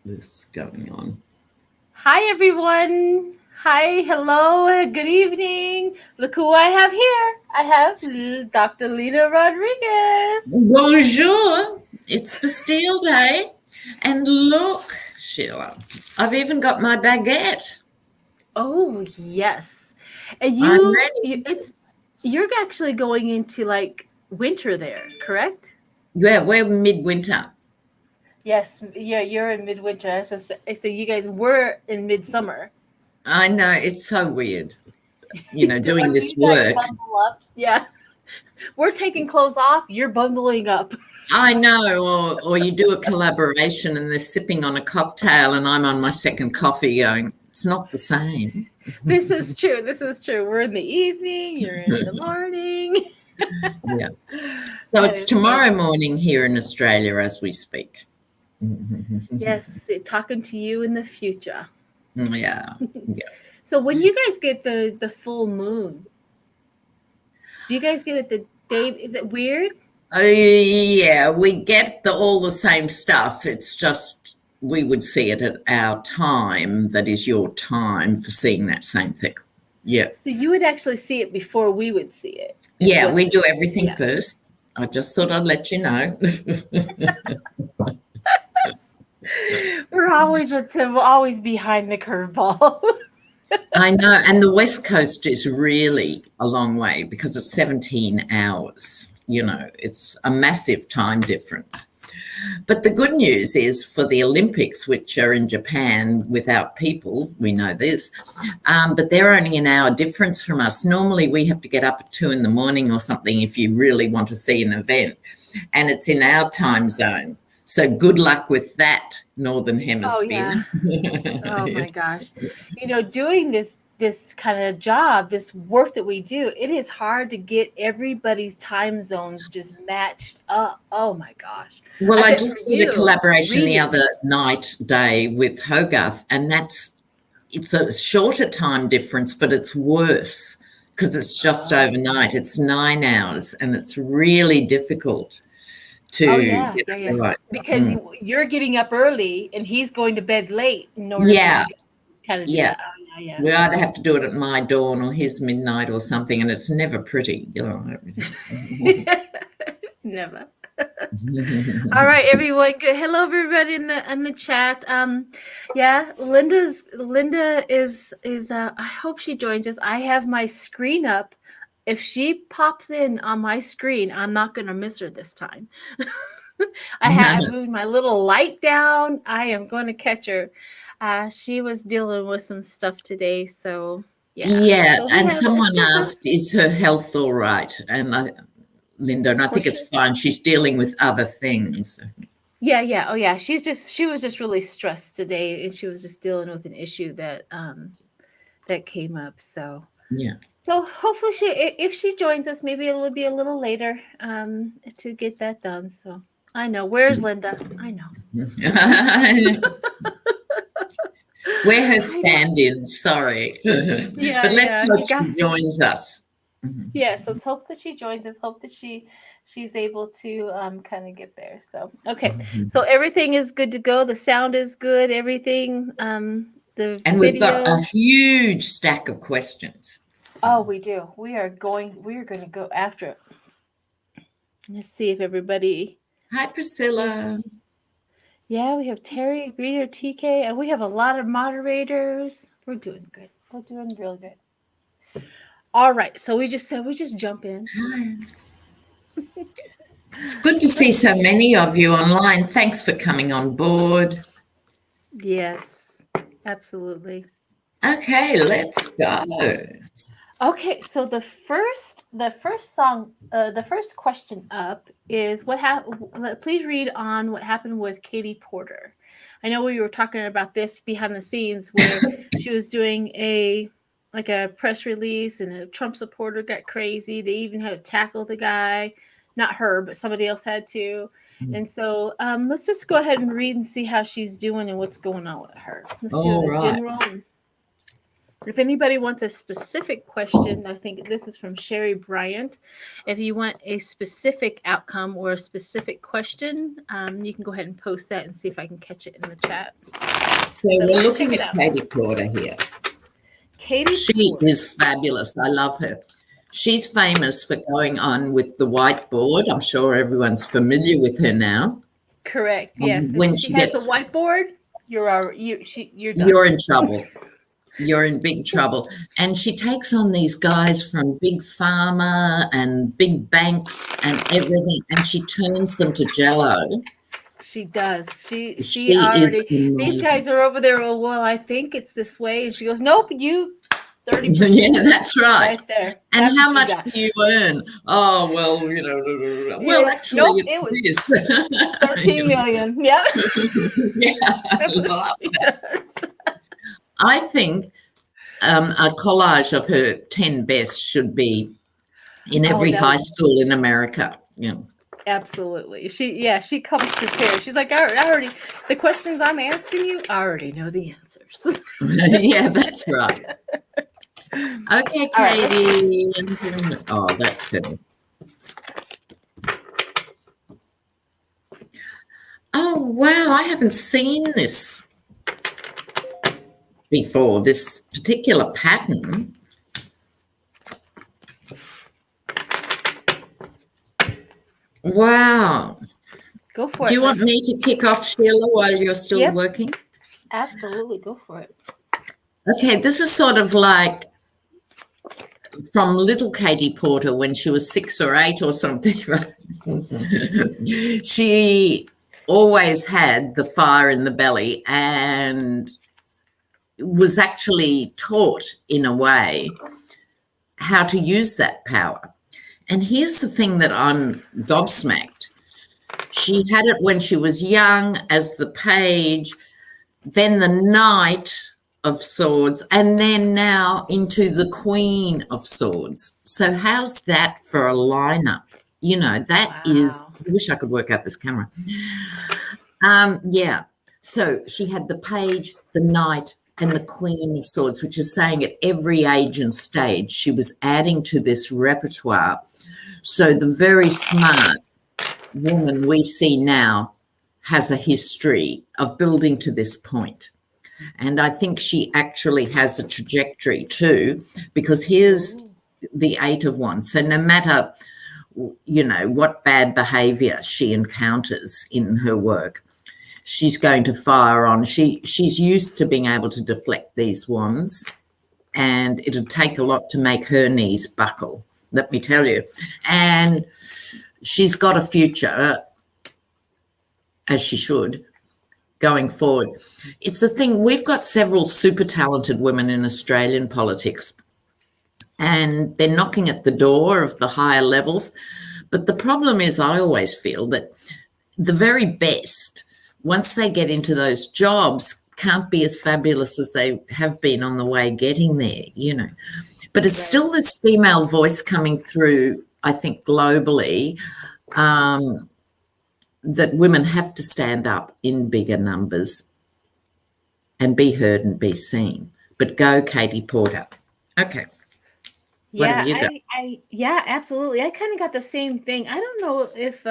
This going on. Hi, everyone. Hi, hello, good evening. Look who I have here. I have Dr. Lita Rodriguez. Bonjour. It's Bastille Day. And look, Sheila, I've even got my baguette. Oh, yes. And I'm you, ready. you're actually going into like winter there, correct? Yeah, we're midwinter. Yes, yeah, you're in midwinter. So you guys were in midsummer. I know, it's so weird, doing Don't this you guys work. bundle up? Yeah, we're taking clothes off. You're bundling up. I know, or you do a collaboration and they're sipping on a cocktail and I'm on my second coffee going, it's not the same. This is true. This is true. We're in the evening. You're in the morning. Yeah. So That it's is so tomorrow funny. morning here in Australia as we speak. Yes, talking to you in the future. Yeah. Yeah. So when you guys get the full moon, do you guys get it the day? Is it weird? Yeah, we get all the same stuff. It's just we would see it at our time, that is your time for seeing that same thing. Yeah. So you would actually see it before we would see it. Is Yeah, what? we do everything Yeah. first. I just thought I'd let you know. We're always behind the curveball. I know, and the West Coast is really a long way because it's 17 hours. It's a massive time difference. But the good news is for the Olympics, which are in Japan without people, we know this, but they're only an hour difference from us. Normally, we have to get up at 2 in the morning or something if you really want to see an event, and it's in our time zone. So good luck with that, Northern Oh Hemisphere. yeah. Oh my gosh. Doing this kind of job, this work that we do, it is hard to get everybody's time zones just matched up. Oh my gosh. Well, I I bet just for did a you, collaboration the other readings. day with Hogarth, and it's a shorter time difference, but it's worse because it's just Oh. overnight. It's 9 hours, and it's really difficult Oh to yeah, get yeah, it yeah. right. Because Mm. you're getting up early and he's going to bed late in order for Yeah, you guys to kind of do yeah. that. Oh yeah, We either have to do it at my dawn or his midnight or something, and it's never pretty. yeah. Never. All right, everyone. Good. Hello, everybody in the chat. Yeah, Linda is. I hope she joins us. I have my screen up. If she pops in on my screen, I'm not gonna miss her this time. I moved my little light down. I am going to catch her. She was dealing with some stuff today, so yeah. Yeah, So and it's someone just asked, us. "Is her health all right?" Linda, and I Was think it's she? fine. She's dealing with other things. Yeah, yeah. Oh, yeah. She was just really stressed today, and she was just dealing with an issue that came up. Yeah. So hopefully if she joins us, maybe it'll be a little later to get that done. So I know. Where's Linda? I know. We're her I know. stand-ins, sorry. Yeah, But let's yeah. hope You she got. joins us. Mhm. Yes, let's hope that she joins us. Hope that she's able to kind of get there. So okay, so everything is good to go. The sound is good. Everything. The And we've got a video. huge stack of questions. Oh, we do. We are going to go after it. Let's see if everybody. Hi, Yeah, Priscilla. yeah. We have Terry, Greeter, TK, and we have a lot of moderators. We're doing good. We're doing real good. All right. So we just said we just jump in. Hi. It's good to see so Let's. many of you online. Thanks for coming on board. Yes, absolutely. Okay, let's go. Okay, so the first question up is what happened. Please read on what happened with Katie Porter. I know we were talking about this behind the scenes where she was doing a press release and a Trump supporter got crazy. They even had to tackle the guy, not her, but somebody else had to. And so let's just go ahead and read and see how she's doing and what's going on with her. Let's see All the right. general. If anybody wants a specific question, I think this is from Sherry Bryant. If you want a specific outcome or a specific question, you can go ahead and post that and see if I can catch it in the chat. So we're looking at Katie Porter here. She is fabulous. I love her. She's famous for going on with the whiteboard. I'm sure everyone's familiar with her now. Correct. Yes. When she has the whiteboard, you're done. You're in trouble. You're in big trouble. And she takes on these guys from Big Pharma and big banks and everything, and she turns them to jello. She does. She already. These guys are over there. Oh, well, I think it's this way, and she goes, "Nope, you 30%." Yeah, that's right. Right there. And that's how much do you earn? Oh, well, you know. Well, actually, it was this. 13 million. Yeah. Yeah. I think a collage of her 10 best should be in every high school in America. Yeah. Absolutely. She comes prepared. She's like, I already, the questions I'm asking you, I already know the answers. Yeah, that's right. Okay, Katie. Oh, that's good. Oh, wow. I haven't seen this before, this particular pattern. Wow. Go for it. Do you want me to kick off, Sheila, while you're still working? Absolutely. Go for it. Okay, this is sort of like from little Katie Porter when she was 6 or 8 or something. She always had the fire in the belly and was actually taught in a way how to use that power. And here's the thing that I'm gobsmacked. She had it when she was young as the page, then the Knight of Swords, and then now into the Queen of Swords. So how's that for a lineup? You know, that is, I wish I could work out this camera. Yeah. So she had the page, the Knight, and the Queen of Swords, which is saying at every age and stage, she was adding to this repertoire. So the very smart woman we see now has a history of building to this point. And I think she actually has a trajectory too, because here's the 8 of Wands. So no matter, you know, what bad behavior she encounters in her work, she's going to fire on. She's used to being able to deflect these wands, and it'll take a lot to make her knees buckle, let me tell you. And she's got a future, as she should, going forward. It's the thing, we've got several super talented women in Australian politics, and they're knocking at the door of the higher levels. But the problem is, I always feel that the very best, once they get into those jobs, can't be as fabulous as they have been on the way getting there, you know. But it's still this female voice coming through, I think, globally, that women have to stand up in bigger numbers and be heard and be seen. But go, Katie Porter. Okay. Yeah, yeah, absolutely. I kind of got the same thing. I don't know if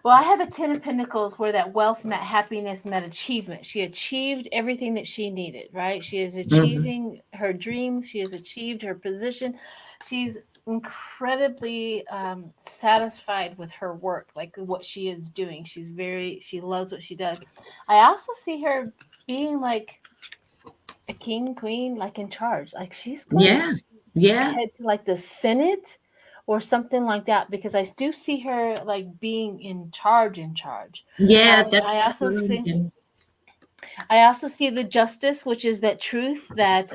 well, I have a 10 of Pentacles where that wealth and that happiness and that achievement. She achieved everything that she needed, right? She is achieving her dreams. She has achieved her position. She's incredibly satisfied with her work, like what she is doing. She loves what she does. I also see her being like a king, queen, like in charge. Like she's going to head to like the Senate or something like that, because I do see her like being in charge. Yeah, I also see the justice, which is that truth, that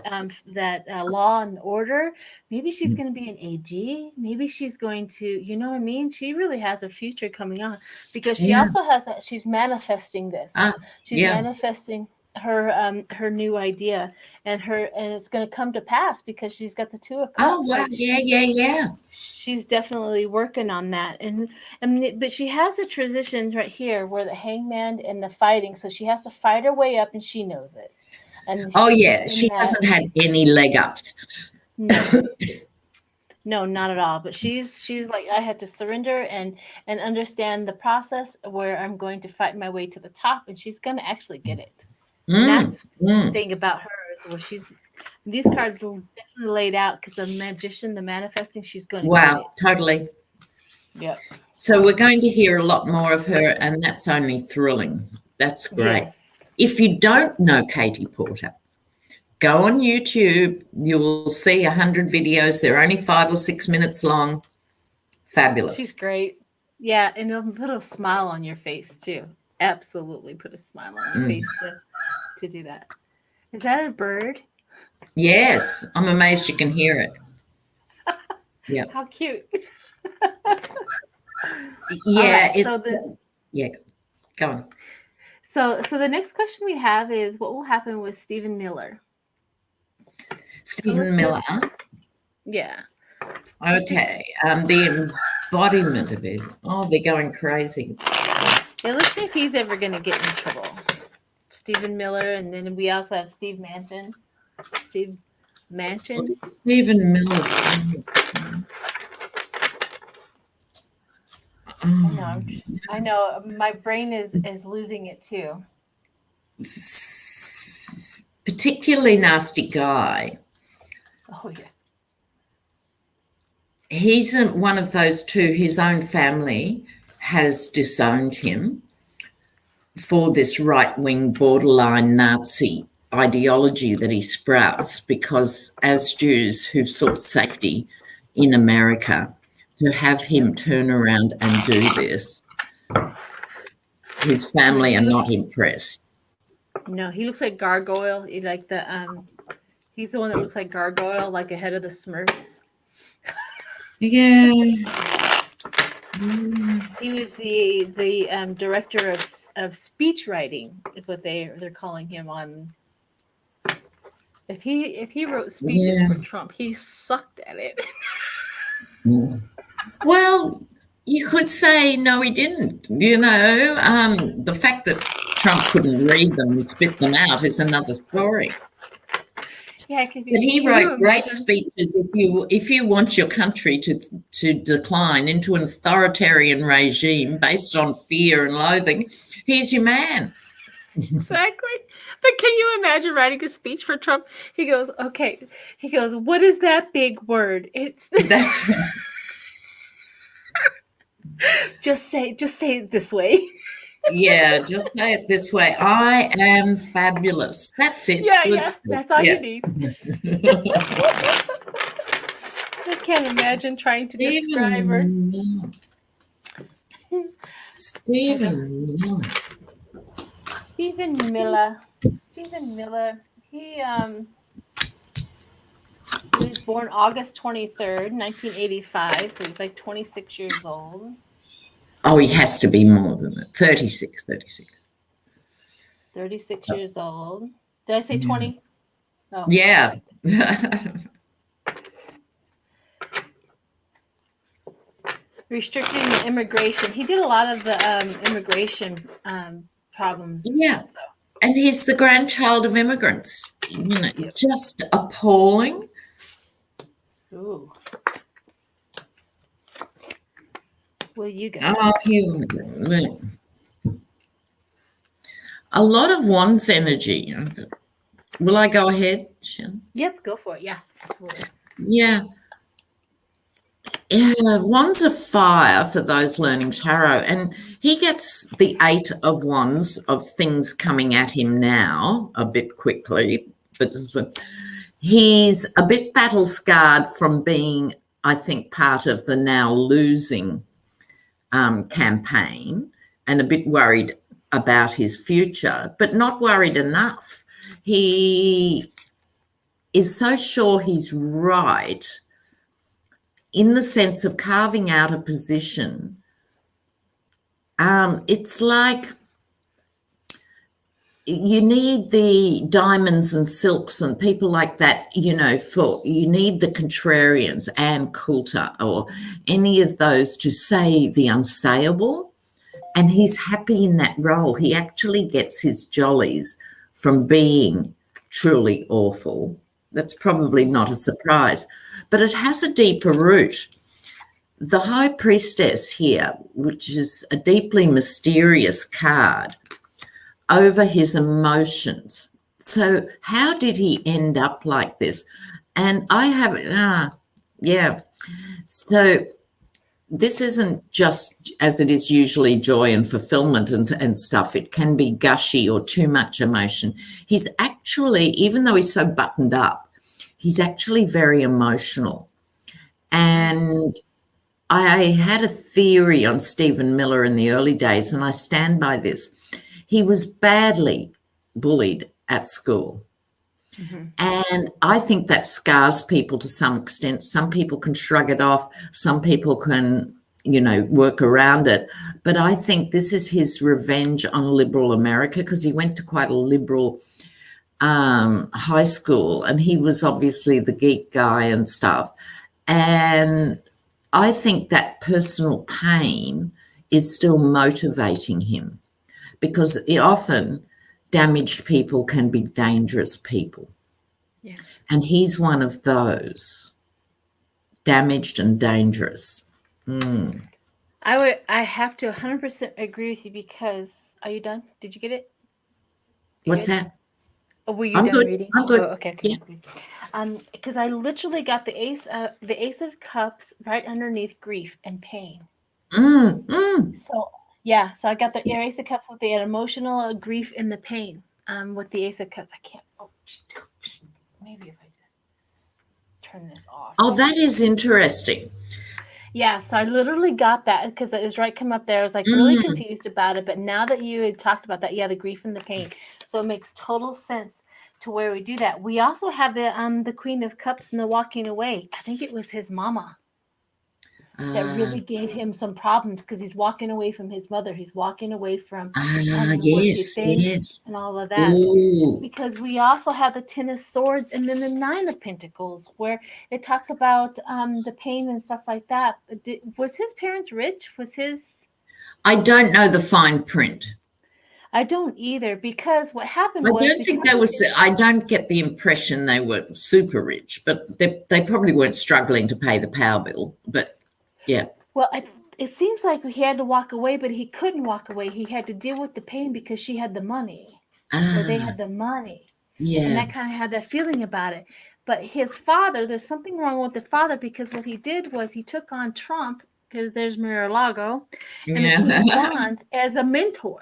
law and order. Maybe she's going to be an AG. Maybe she's going to, you know what I mean? She really has a future coming on, because she also has that. She's manifesting this. She's manifesting her new idea, and it's going to come to pass because she's got the 2 of Cups. Oh wow! Yeah. She's definitely working on that, but she has a transition right here where the Hangman and the fighting. So she has to fight her way up, and she knows it. And Oh, she's yeah. just in She that. hasn't had any leg ups. No, not at all. But she's like, I had to surrender and understand the process where I'm going to fight my way to the top, and she's going to actually get it. And that's the thing about her is where these cards are definitely laid out because the magician, the manifesting, she's going to get it. Wow, totally. Yep. So we're going to hear a lot more of her, and that's only thrilling. That's great. Yes. If you don't know Katie Porter, go on YouTube. You will see 100 videos. They're only 5 or 6 minutes long. Fabulous. She's great. Yeah, and it'll put a smile on your face too. Absolutely put a smile on your face to do that. Is that a bird? Yes, I'm amazed you can hear it. Yeah. How cute. Yeah. Right, yeah. Go on. So the next question we have is, what will happen with Stephen Miller? Stephen Miller. Yeah. Okay. The embodiment of it. Oh, they're going crazy. Yeah, let's see if he's ever going to get in trouble. Stephen Miller, and then we also have Steve Mansion. Steve Mansion. Stephen Miller. I know. My brain is losing it too. Particularly nasty guy. Oh yeah. He's one of those two. His own family has disowned him for this right-wing borderline Nazi ideology that he sprouts, because as Jews who've sought safety in America, to have him turn around and do this, his family are not impressed. No, he looks like Gargoyle. He's the one that looks like Gargoyle, like ahead of the Smurfs. Yeah. He was the director of speech writing, is what they're calling him on. If he wrote speeches for Trump, he sucked at it. Well, you could say no, he didn't. The fact that Trump couldn't read them and spit them out is another story. Yeah, because he wrote great speeches. If you want your country to decline into an authoritarian regime based on fear and loathing, he's your man. Exactly. But can you imagine writing a speech for Trump? He goes, okay. He goes, what is that big word? That's right. Just say it this way. Yeah, just say it this way. I am fabulous. That's it. Yeah. That's all you need. I can't imagine trying to describe her. Stephen Miller. Stephen Miller. He was born August 23rd, 1985. So he's like 26 years old. Oh, he has to be more than that. 36. 36 years old. Did I say 20? Oh, yeah. Restricting the immigration. He did a lot of the immigration problems. Yeah. So. And he's the grandchild of immigrants. Just appalling. Ooh. Well, you go. A lot of Wands energy. Will I go ahead, Shin? Yep, go for it. Yeah, absolutely. Yeah. Wands of fire for those learning tarot. And he gets the 8 of Wands of things coming at him now a bit quickly. But he's a bit battle-scarred from being, I think, part of the now losing campaign, and a bit worried about his future, but not worried enough. He is so sure he's right in the sense of carving out a position. It's like you need the diamonds and silks and people like that, you need the contrarians, Ann Coulter or any of those to say the unsayable. And he's happy in that role. He actually gets his jollies from being truly awful. That's probably not a surprise, but it has a deeper root. The High Priestess here, which is a deeply mysterious card, over his emotions. So how did he end up like this? And I have, yeah. So this isn't just, as it is usually, joy and fulfillment and stuff. It can be gushy or too much emotion. He's actually, even though he's so buttoned up, he's actually very emotional. And I had a theory on Stephen Miller in the early days, and I stand by this. He was badly bullied at school. Mm-hmm. And I think that scars people to some extent. Some people can shrug it off. Some people can, work around it. But I think this is his revenge on liberal America, because he went to quite a liberal high school, and he was obviously the geek guy and stuff. And I think that personal pain is still motivating him, because often damaged people can be dangerous people. Yes. And he's one of those, damaged and dangerous. I have to 100% agree with you, because, are you done? Did you get it? What's that? Or were you done reading? I'm good. Oh, okay. Yeah. Because I literally got the Ace of Cups right underneath grief and pain. So yeah, so I got the Ace of Cups with the emotional grief and the pain. With the Ace of Cups, I can't. Oh, maybe if I just turn this off. Oh, that is interesting. Yeah, so I literally got that because it was right come up there. I was like really confused about it, but now that you had talked about that, the grief and the pain, so it makes total sense to where we do that. We also have the Queen of Cups and the walking away. I think it was his mama that really gave him some problems, because he's walking away from his mother. He's walking away from yes, and all of that. Ooh. Because we also have the Ten of Swords and then the Nine of Pentacles, where it talks about the pain and stuff like that. Was his parents rich? I don't know the fine print. I don't either, because what happened I don't get the impression they were super rich, but they probably weren't struggling to pay the power bill. But yeah. Well, it seems like he had to walk away, but he couldn't walk away. He had to deal with the pain because she had the money, or they had the money. Yeah. And that kind of had that feeling about it. But his father, there's something wrong with the father, because what he did was he took on Trump, because there's Mar-a-Lago, and the King of Wands as a mentor.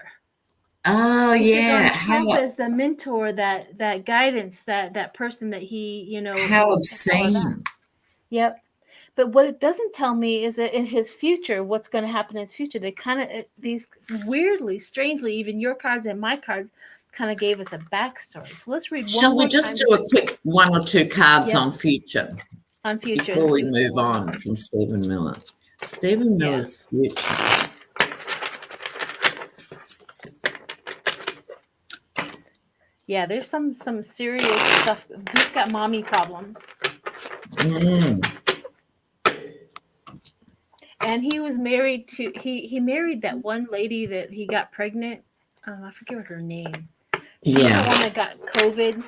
Oh, yeah. Trump as the mentor, that guidance, that person that he, How obscene. Yep. But what it doesn't tell me is that in his future, what's going to happen in his future. They kind of, these weirdly, strangely, even your cards and my cards kind of gave us a backstory. So let's read one Shall more we just do a quick one or two cards on future? On future. Before we move on from Stephen Miller. Stephen Miller's future. Yeah, there's some serious stuff. He's got mommy problems. And he was married to he married that one lady that he got pregnant. I forget what her name. She's the one that got COVID.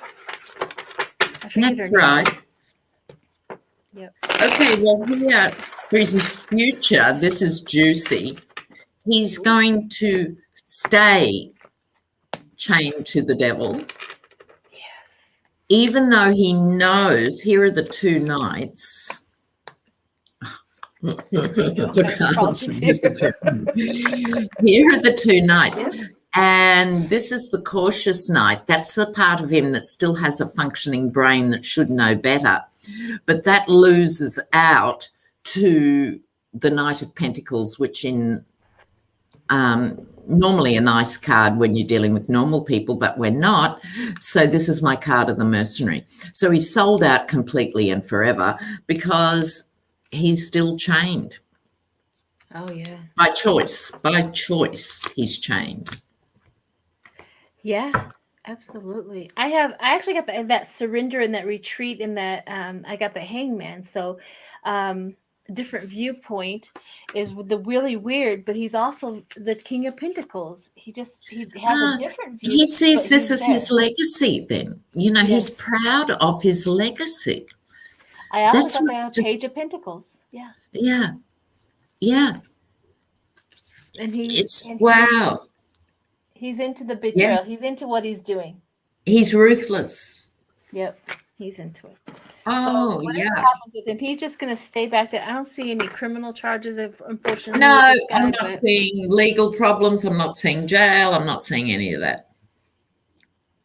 That's right. Yep. Okay, well, here is his future. This is juicy. He's going to stay chained to the devil. Yes. Even though he knows, here are the two knights. Here are the two knights. Yeah. And this is the cautious knight. That's the part of him that still has a functioning brain that should know better. But that loses out to the Knight of Pentacles, which in normally a nice card when you're dealing with normal people, but we're not. So this is my card of the mercenary. So he's sold out completely and forever because he's still chained. Oh, yeah. By choice, he's chained. Yeah, absolutely. I actually got that surrender and that retreat and that I got the Hangman. So different viewpoint is the really weird, but he's also the King of Pentacles. He has a different view. He sees this as his legacy then. He's Yes. proud of his legacy. I also got the Page of Pentacles. Yeah. Yeah. Yeah. And wow. He's into the betrayal. Yeah. He's into what he's doing. He's ruthless. Yep. He's into it. Oh, so whatever happens with him, he's just going to stay back there. I don't see any criminal charges, unfortunately. No, I'm not seeing legal problems. I'm not seeing jail. I'm not seeing any of that.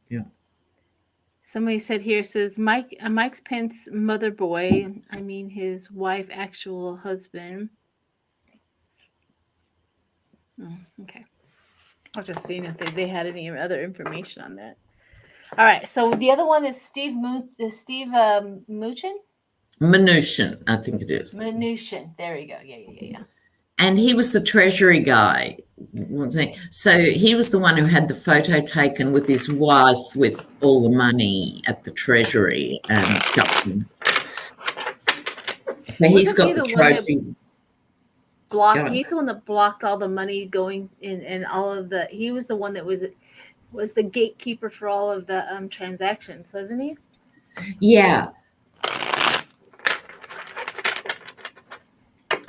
Yeah. Somebody said here, says Mike's Pence mother boy, I mean his wife, actual husband. Oh, okay. I was just seeing if they had any other information on that. All right, so the other one is Steve Mnuchin? Mnuchin, I think it is. Mnuchin, there you go. Yeah. And he was the treasury guy. So he was the one who had the photo taken with his wife with all the money at the treasury and stuff. So he's got the trophy. He's the one that blocked all the money going in and all of the. He was the one that was the gatekeeper for all of the transactions, wasn't he? Yeah.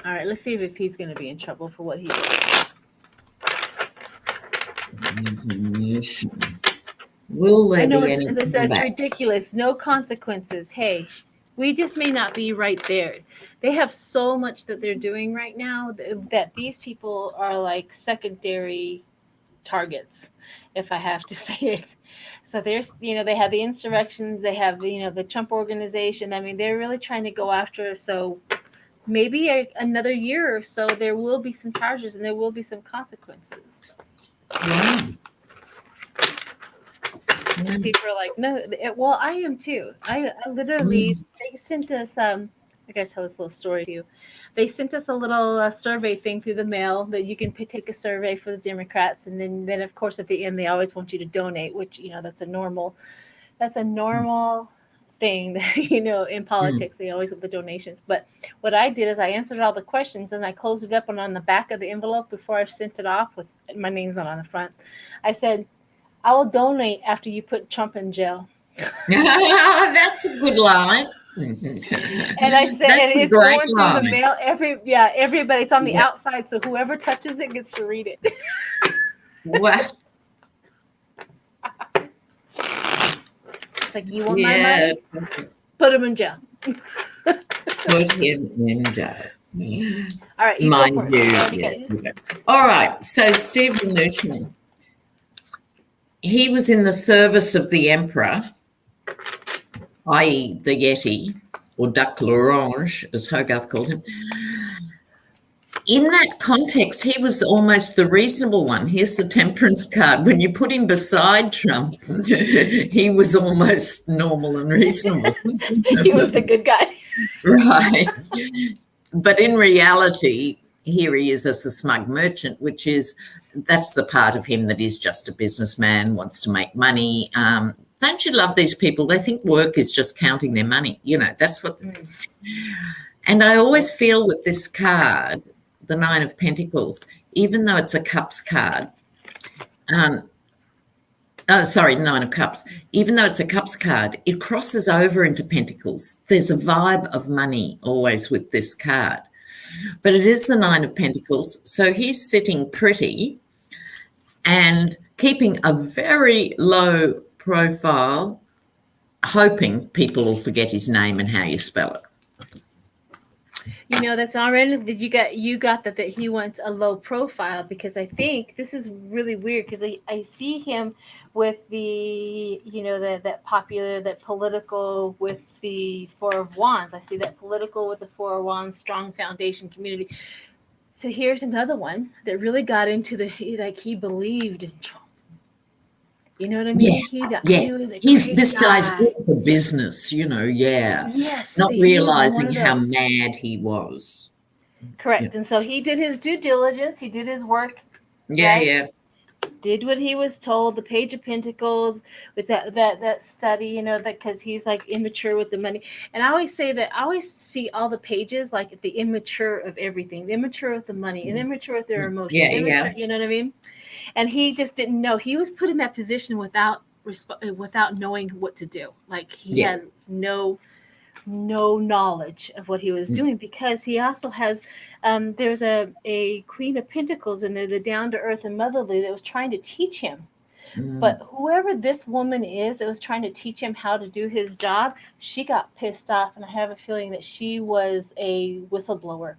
All right, let's see if he's going to be in trouble for what he did. Will there be anything? It's ridiculous. No consequences. Hey, we just may not be right there. They have so much that they're doing right now that these people are like secondary targets, if I have to say it. So there's, they have the insurrections, they have the Trump organization. I mean, they're really trying to go after us. So maybe another year or so, there will be some charges and there will be some consequences. Yeah. People are like, no, well, I am too. I literally, they sent us, I got to tell this little story to you. They sent us a little survey thing through the mail that you can take a survey for the Democrats. And then of course, at the end, they always want you to donate, which, that's a normal thing that, in politics, they always want the donations. But what I did is I answered all the questions and I closed it up, and on the back of the envelope before I sent it off, with my name's not on the front, I said, I will donate after you put Trump in jail. That's a good line. And I said, and it's going through the mail. Everybody, it's on the outside, so whoever touches it gets to read it. What? It's like, you want my money? Put him in jail. Put him in jail. All right, mind you. All right, so Steve Mnuchin, he was in the service of the emperor, i.e. the Yeti, or Duck L'Orange, as Hogarth called him. In that context, he was almost the reasonable one. Here's the Temperance card. When you put him beside Trump, he was almost normal and reasonable. He was the good guy. Right. But in reality, here he is as a smug merchant, that's the part of him that is just a businessman, wants to make money. Don't you love these people? They think work is just counting their money. That's what. And I always feel with this card, the Nine of Pentacles, even though it's a Cups card, Nine of Cups, even though it's a Cups card, it crosses over into Pentacles. There's a vibe of money always with this card. But it is the Nine of Pentacles. So he's sitting pretty and keeping a very low profile, hoping people will forget his name and how you spell it. That's already that you got that he wants a low profile, because I think this is really weird, because I see him with the that popular, that political with the Four of Wands. I see that political with the Four of Wands, strong foundation, community. So here's another one that really got into he believed in Trump. You know what I mean? This guy's in the business, Yes. Not realizing how mad he was. Correct. Yeah. And so he did his due diligence. He did his work. Yeah, right? did what he was told. The Page of Pentacles with that study, you know, that because he's like immature with the money. And I always say that I always see all the pages like the immature of everything, the immature with the money, and immature with their emotions. Yeah, immature, you know what I mean? And he just didn't know. He was put in that position without knowing what to do. Like he had no knowledge of what he was doing, because he also has there's a Queen of Pentacles in there, the down to earth and motherly, that was trying to teach him. But whoever this woman is that was trying to teach him how to do his job, she got pissed off, and I have a feeling that she was a whistleblower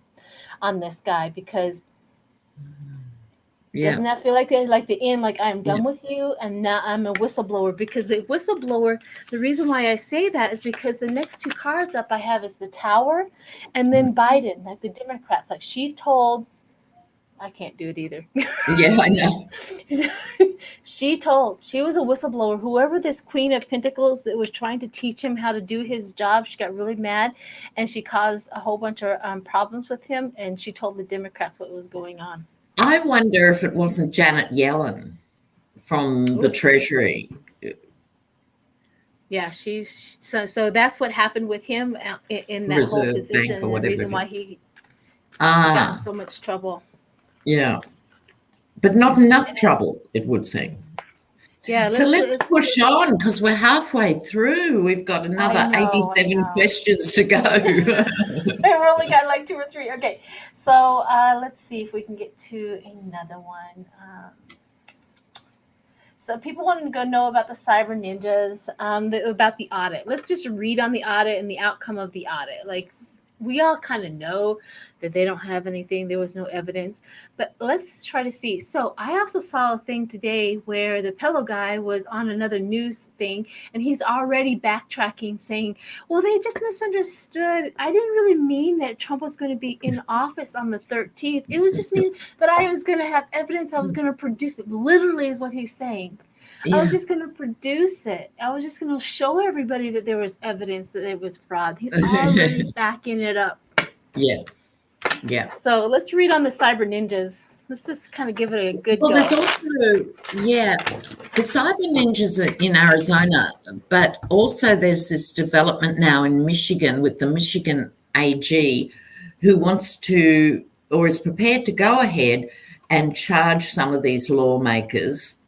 on this guy, because doesn't that feel like the end? Like, I'm done with you, and now I'm a whistleblower. Because the whistleblower, the reason why I say that is because the next two cards up I have is the Tower, and then Biden, like the Democrats. Like, she told, I can't do it either. Yeah, I know. She was a whistleblower. Whoever this Queen of Pentacles that was trying to teach him how to do his job, she got really mad, and she caused a whole bunch of problems with him, and she told the Democrats what was going on. I wonder if it wasn't Janet Yellen from the Treasury. Yeah, she's so that's what happened with him in that Reserve whole position, Bank or and the reason why he got in so much trouble. Yeah, but not enough trouble, it would seem. Yeah, so let's push on, because we're halfway through. We've got another 87 questions to go. I really got like 2 or 3. Okay, so let's see if we can get to another one. So people wanted to go know about the cyber ninjas, about the audit. Let's just read on the audit and the outcome of the audit. Like, we all kind of know that they don't have anything. There was no evidence, but let's try to see. So I also saw a thing today where the Pello guy was on another news thing, and he's already backtracking, saying, well, they just misunderstood. I didn't really mean that Trump was going to be in office on the 13th. It was just mean that I was going to have evidence. I was going to produce it. Literally is what he's saying. Yeah. I was just going to produce it. I was just going to show everybody that there was evidence that it was fraud. He's already backing it up. Yeah. Yeah. So let's read on the cyber ninjas. Let's just kind of give it a good go. There's also, the cyber ninjas are in Arizona, but also there's this development now in Michigan with the Michigan AG, who wants to, or is prepared to go ahead and charge some of these lawmakers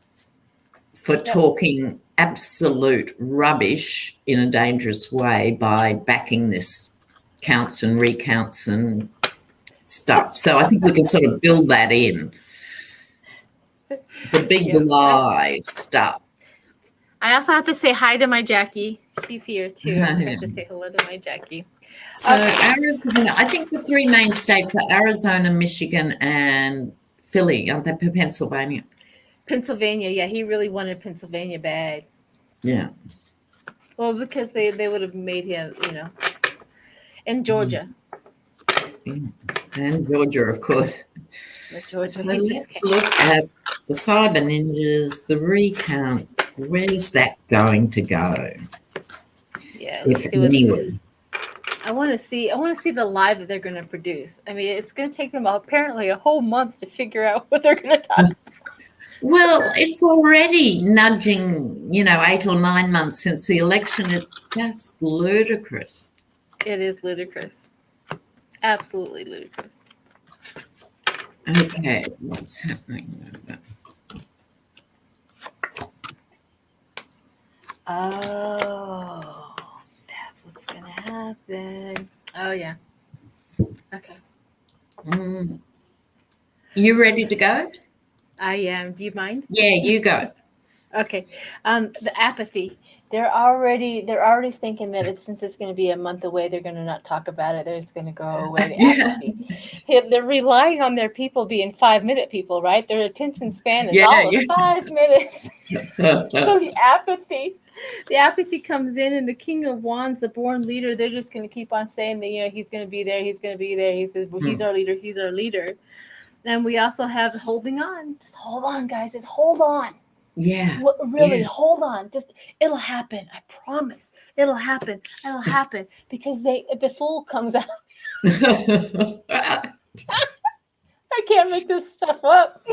for talking absolute rubbish in a dangerous way by backing this counts and recounts and stuff. So I think we can sort of build that in. The big lie stuff. I also have to say hi to my Jackie. She's here too. I have to say hello to my Jackie. So Arizona, I think the 3 main states are Arizona, Michigan, and Philly. Aren't they? Pennsylvania. Pennsylvania, yeah, he really wanted Pennsylvania bad. Yeah. Well, because they would have made him, and Georgia. And Georgia, of course. Georgia. So let's look at the cyber ninjas, the recount. Where's that going to go? Yeah, let's see what it is. I want to see the lie that they're going to produce. I mean, it's going to take them apparently a whole month to figure out what they're going to talk about. Well, it's already nudging, 8 or 9 months since the election. It's just ludicrous. It is ludicrous. Absolutely ludicrous. Okay, what's happening? Oh, that's what's going to happen. Oh, yeah. Okay. You ready to go? I am. Do you mind? Yeah, you go. Okay. The apathy. They're already thinking that since it's going to be a month away, they're going to not talk about it. They're just going to go away. The apathy. They're relying on their people being 5-minute people, right? Their attention span is all of 5 minutes. So the apathy comes in, and the King of Wands, the born leader, they're just going to keep on saying that he's going to be there. He's going to be there. He says, well, he's our leader. He's our leader. And we also have holding on. Just hold on, guys. Just hold on. Yeah. Really, hold on. Just, it'll happen. I promise. It'll happen. It'll happen. Because the fool comes out. I can't make this stuff up.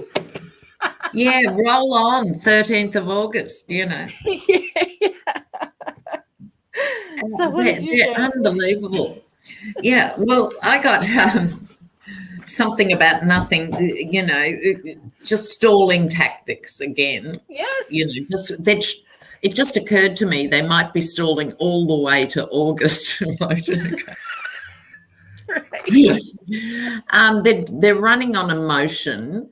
Yeah, roll on, 13th of August, you know. Yeah. So what did you They're do? unbelievable. Yeah, well, I got something about nothing, you know, just stalling tactics again. Yes. You know, it just occurred to me they might be stalling all the way to August. Right. They're running on emotion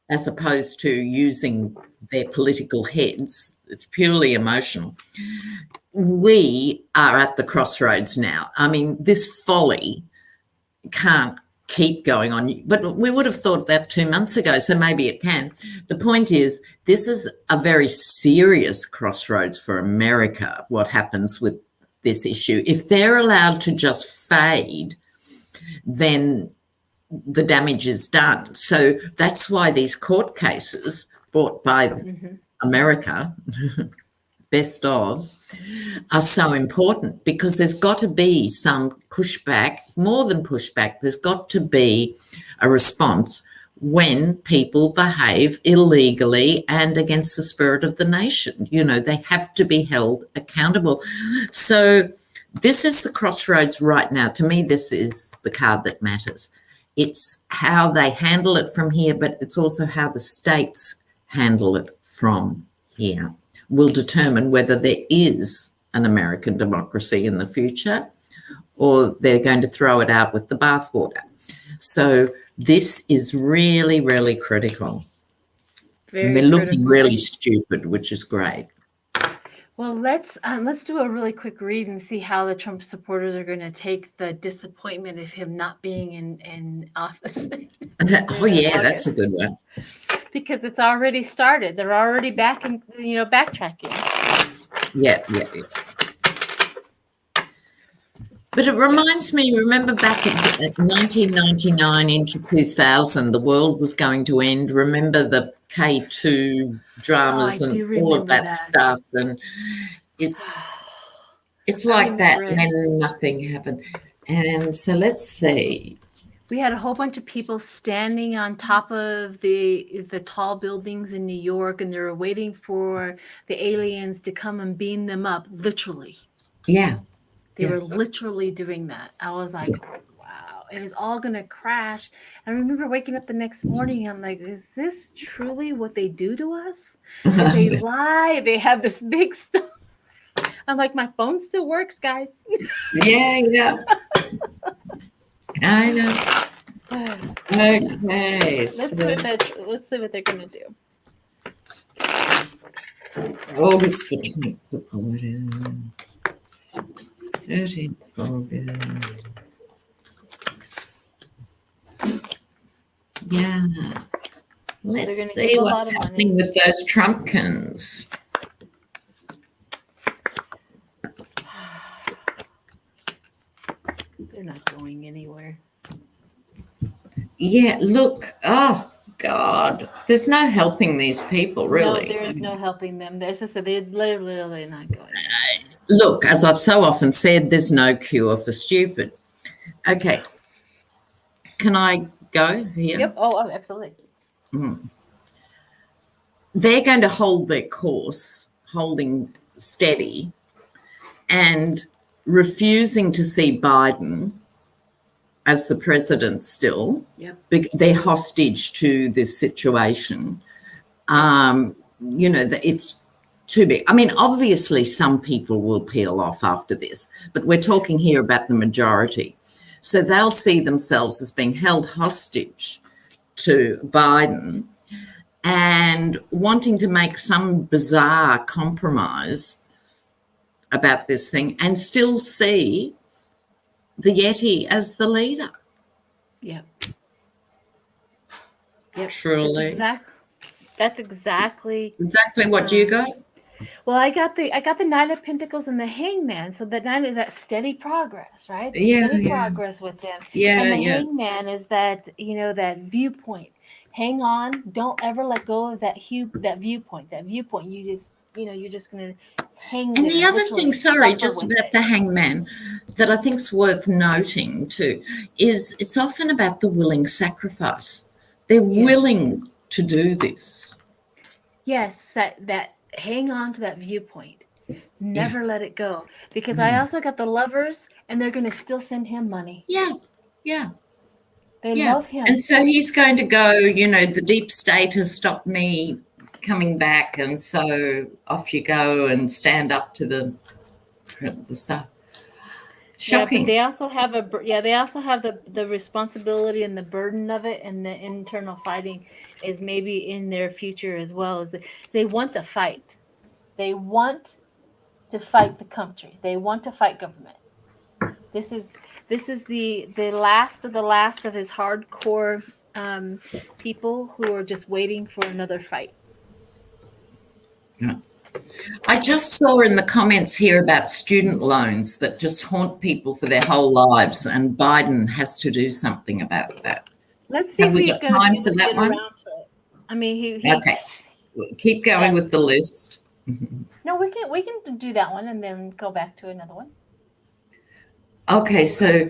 as opposed to using their political heads. It's purely emotional. We are at the crossroads now. I mean, this folly can't keep going on, but we would have thought that 2 months ago, so maybe it can. The point is, this is a very serious crossroads for America, what happens with this issue. If they're allowed to just fade, then the damage is done. So that's why these court cases brought by America, best of, are so important, because there's got to be some pushback, more than pushback. There's got to be a response when people behave illegally and against the spirit of the nation. You know, they have to be held accountable. So this is the crossroads right now. To me, this is the card that matters. It's how they handle it from here, but it's also how the states handle it from here will determine whether there is an American democracy in the future, or they're going to throw it out with the bathwater. So this is really, really critical. Very they're looking critical. really stupid, which is great. Well, let's do a really quick read and see how the Trump supporters are going to take the disappointment of him not being in office. Oh yeah, that's a good one. Because it's already started. They're already backtracking. Yeah. But it reminds me, remember back at 1999 into 2000, the world was going to end. Remember the K2 dramas and all of that stuff, and it's like that, and then nothing happened. And so let's see. We had a whole bunch of people standing on top of the tall buildings in New York, and they were waiting for the aliens to come and beam them up, literally. Yeah. They were literally doing that. I was like, wow, it is all going to crash. I remember waking up the next morning, I'm like, is this truly what they do to us? They lie. They have this big stuff. I'm like, my phone still works, guys. Yeah. I know. Okay. Let's see what they're going to do. August for Trump supporters. 13th August. Yeah. Let's see what's happening with those Trumpkins. They're not going anywhere. Yeah, look. Oh, God. There's no helping these people, really. No, there is no helping them. They're literally not going. Look, as I've so often said, there's no cure for stupid. Okay. Can I go here? Yep. Oh, absolutely. They're going to hold their course, holding steady, and refusing to see Biden as the president still. Yep. They're hostage to this situation. It's too big. I mean, obviously some people will peel off after this, but we're talking here about the majority. So they'll see themselves as being held hostage to Biden and wanting to make some bizarre compromise about this thing and still see the Yeti as the leader. Yep. Truly. That's exactly what you got. Well, I got the Knight of Pentacles and the Hangman, so that steady progress, right? Steady progress with him. Yeah, and the Hangman is that that viewpoint. Hang on, don't ever let go of that viewpoint. That viewpoint, you're just gonna hang. And the other thing, just about the Hangman, that I think's worth noting too, is it's often about the willing sacrifice. They're willing to do this. Yes, that hang on to that viewpoint. Never let it go. Because I also got the Lovers, and they're going to still send him money. Yeah. They love him. And so he's going to go, the deep state has stopped me coming back, and so off you go and stand up to the stuff. Shocking. Yeah, but they also have the responsibility and the burden of it, and the internal fighting is maybe in their future as well. As they want the fight. They want to fight the country. They want to fight government. This is the last of his hardcore people who are just waiting for another fight. Yeah. I just saw in the comments here about student loans that just haunt people for their whole lives, and Biden has to do something about that. Let's see if he's got time for that one. I mean, okay. Keep going with the list. No, we can do that one and then go back to another one. Okay, so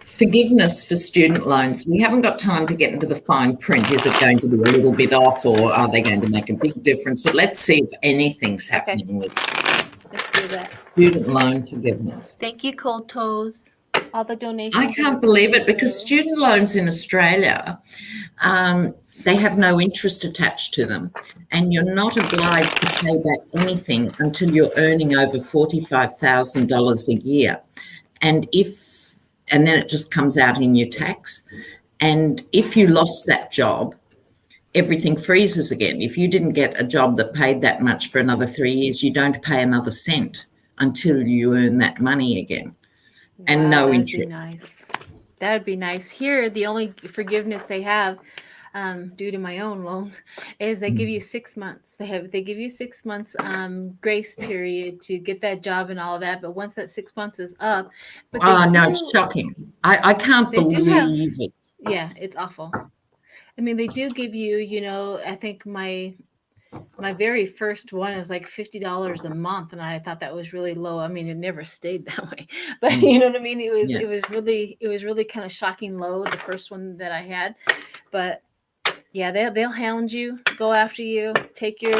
forgiveness for student loans. We haven't got time to get into the fine print. Is it going to be a little bit off, or are they going to make a big difference? But let's see if anything's happening with let's do that. Student loan forgiveness. Thank you, Cold Toes. All the donations. I can't believe it, because student loans in Australia, they have no interest attached to them, and you're not obliged to pay back anything until you're earning over $45,000 a year. And then it just comes out in your tax. And if you lost that job, everything freezes again. If you didn't get a job that paid that much for another 3 years, you don't pay another cent until you earn that money again. And no interest. That'd be nice. Here, the only forgiveness they have, due to my own loans, is they give you 6 months. They give you 6 months grace period to get that job and all of that. But once that 6 months is up, it's shocking. I can't believe it. Yeah, it's awful. I mean, they do give you, I think my very first one was like $50 a month, and I thought that was really low. I mean, it never stayed that way, but you know what I mean? It was really kind of shocking low, the first one that I had. But yeah, they'll hound you, go after you, take your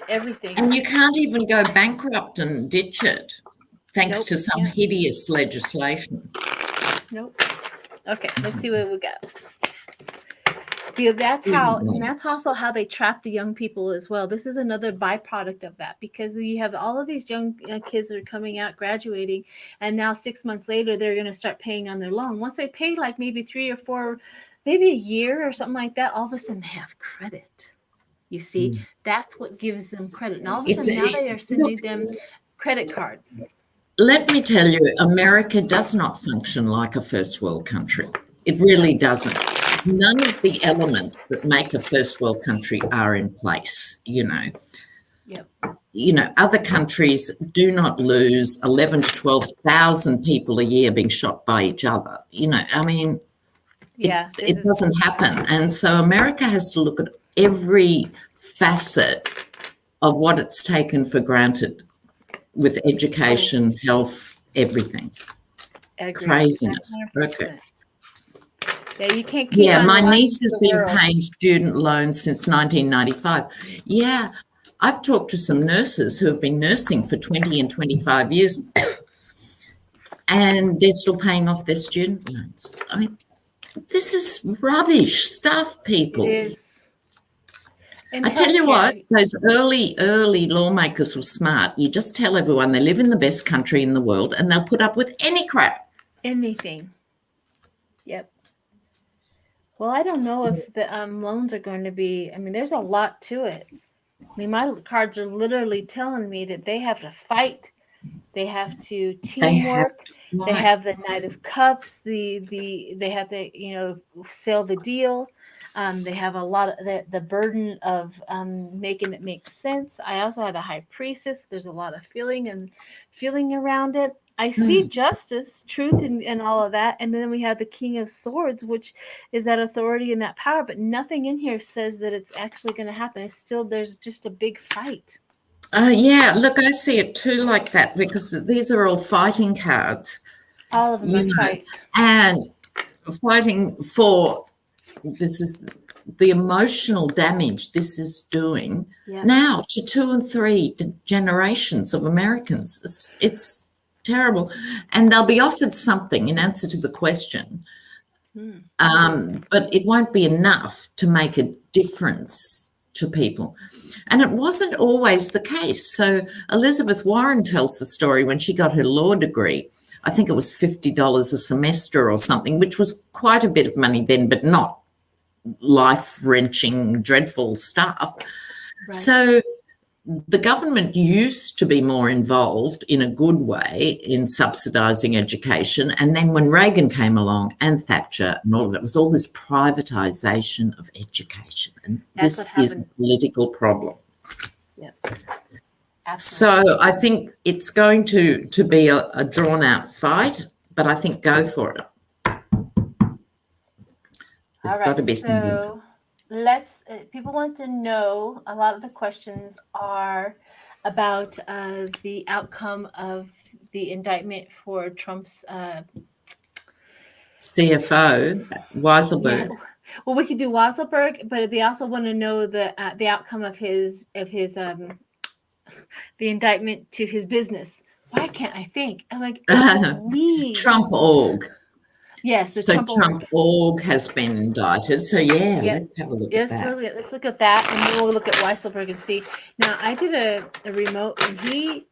everything. And you can't even go bankrupt and ditch it, thanks to some hideous legislation. Nope. Okay, let's see what we got. Yeah, that's also how they trap the young people as well. This is another byproduct of that, because you have all of these young kids that are coming out, graduating, and now 6 months later they're going to start paying on their loan. Once they pay like maybe 3 or 4, maybe a year or something like that, all of a sudden they have credit. You see, that's what gives them credit. And all of a sudden now they are sending them credit cards. Let me tell you, America does not function like a first world country. It really doesn't. None of the elements that make a first world country are in place, Yep. Other countries do not lose 11 to 12,000 people a year being shot by each other. I mean, it doesn't happen. And so America has to look at every facet of what it's taken for granted with education, health, everything. Craziness. 100%. Okay. Yeah, you can't keep my niece has been paying student loans since 1995. Yeah, I've talked to some nurses who have been nursing for 20 and 25 years, and they're still paying off their student loans. I mean, this is rubbish stuff, people. It is. I tell you what, those early lawmakers were smart. You just tell everyone they live in the best country in the world, and they'll put up with any crap. Anything. Yep. Well, I don't know if the loans are going to be, I mean, there's a lot to it. I mean, my cards are literally telling me that they have to fight. They have to teamwork. They have the Knight of Cups. They have to, seal the deal. They have a lot of the burden of making it make sense. I also have the High Priestess. There's a lot of feeling around it. I see justice, truth, and all of that. And then we have the King of Swords, which is that authority and that power. But nothing in here says that it's actually going to happen. It's still, there's just a big fight. Look, I see it too like that, because these are all fighting cards. All of them are fight. And fighting for, this is the emotional damage this is doing now to 2 and 3 generations of Americans. It's terrible. And they'll be offered something in answer to the question, but it won't be enough to make a difference to people. And it wasn't always the case. So Elizabeth Warren tells the story when she got her law degree. I think it was $50 a semester or something, which was quite a bit of money then, but not life-wrenching, dreadful stuff. Right. So the government used to be more involved in a good way in subsidising education. And then when Reagan came along and Thatcher and all of that, was all this privatisation of education. And this is a political problem. Yep. So I think it's going to be a drawn-out fight, but I think go for it. All right, so let's, people want to know, a lot of the questions are about the outcome of the indictment for Trump's CFO, Weisselberg. Yeah. Well, we could do Weisselberg, but they also want to know the outcome of his the indictment to his business. Why can't I think? I'm like, Trump org. Yes, so Trump org has been indicted. So let's have a look at that. Let's look at that, and then we'll look at Weisselberg and see. Now, I did a remote, and he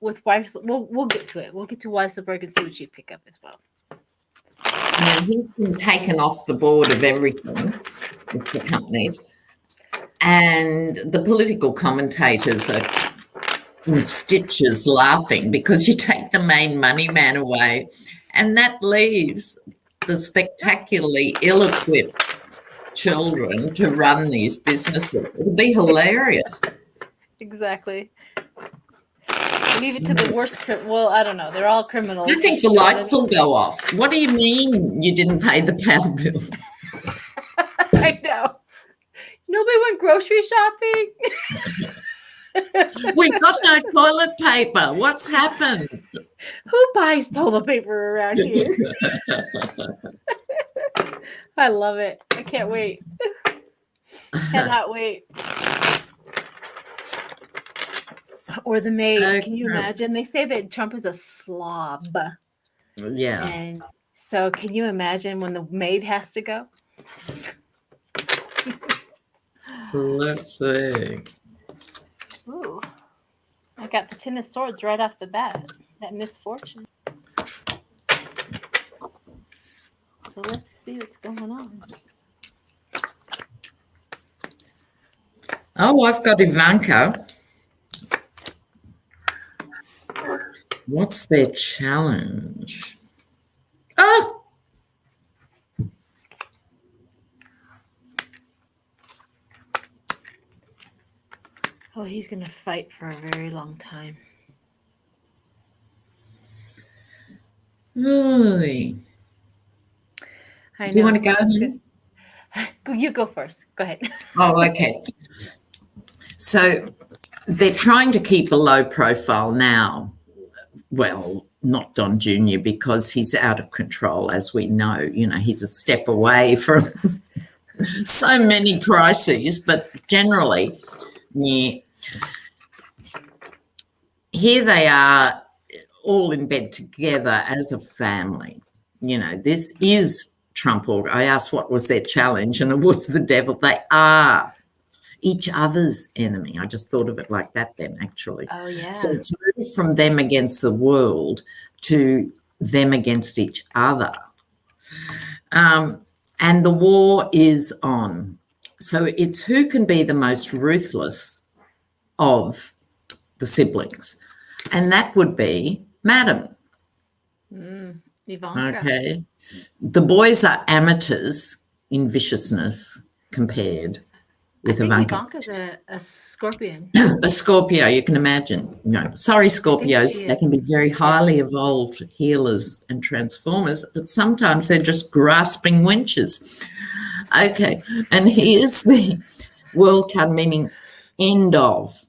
with Weisselberg. We'll get to it. We'll get to Weisselberg and see what you pick up as well. Now, he's been taken off the board of everything with the companies, and the political commentators are in stitches laughing because you take the main money man away, and that leaves the spectacularly ill-equipped children to run these businesses. It'll be hilarious. Exactly. Leave it to the worst. Well, I don't know. They're all criminals. I think the lights will go off. What do you mean you didn't pay the power bill? I know. Nobody went grocery shopping. We've got no toilet paper. What's happened? Who buys toilet paper around here? I love it. I can't wait. Cannot wait. Or the maid. Okay. Can you imagine? They say that Trump is a slob. Yeah. And so can you imagine when the maid has to go? Let's see. Ooh. I got the Ten of Swords right off the bat. That misfortune. So let's see what's going on. Oh, I've got Ivanka. What's their challenge? Oh! Oh, he's going to fight for a very long time. Really? I know. Do you want to go? You go first. Go ahead. Oh, okay. So they're trying to keep a low profile now. Well, not Don Jr. because he's out of control, as we know. You know, he's a step away from so many crises, but generally, here they are all in bed together as a family. You know, this is Trump org. I asked what was their challenge, and it was the devil. They are each other's enemy. I just thought of it like that then, actually. Oh, yeah. So it's moved from them against the world to them against each other. And the war is on. So it's who can be the most ruthless of the siblings. And that would be Madam. Ivanka. Okay. The boys are amateurs in viciousness compared with Ivanka. Ivanka's a scorpion. A Scorpio, you can imagine. No, sorry, Scorpios. They can be very highly evolved healers and transformers, but sometimes they're just grasping wenches. Okay, and here's the world card, meaning end of.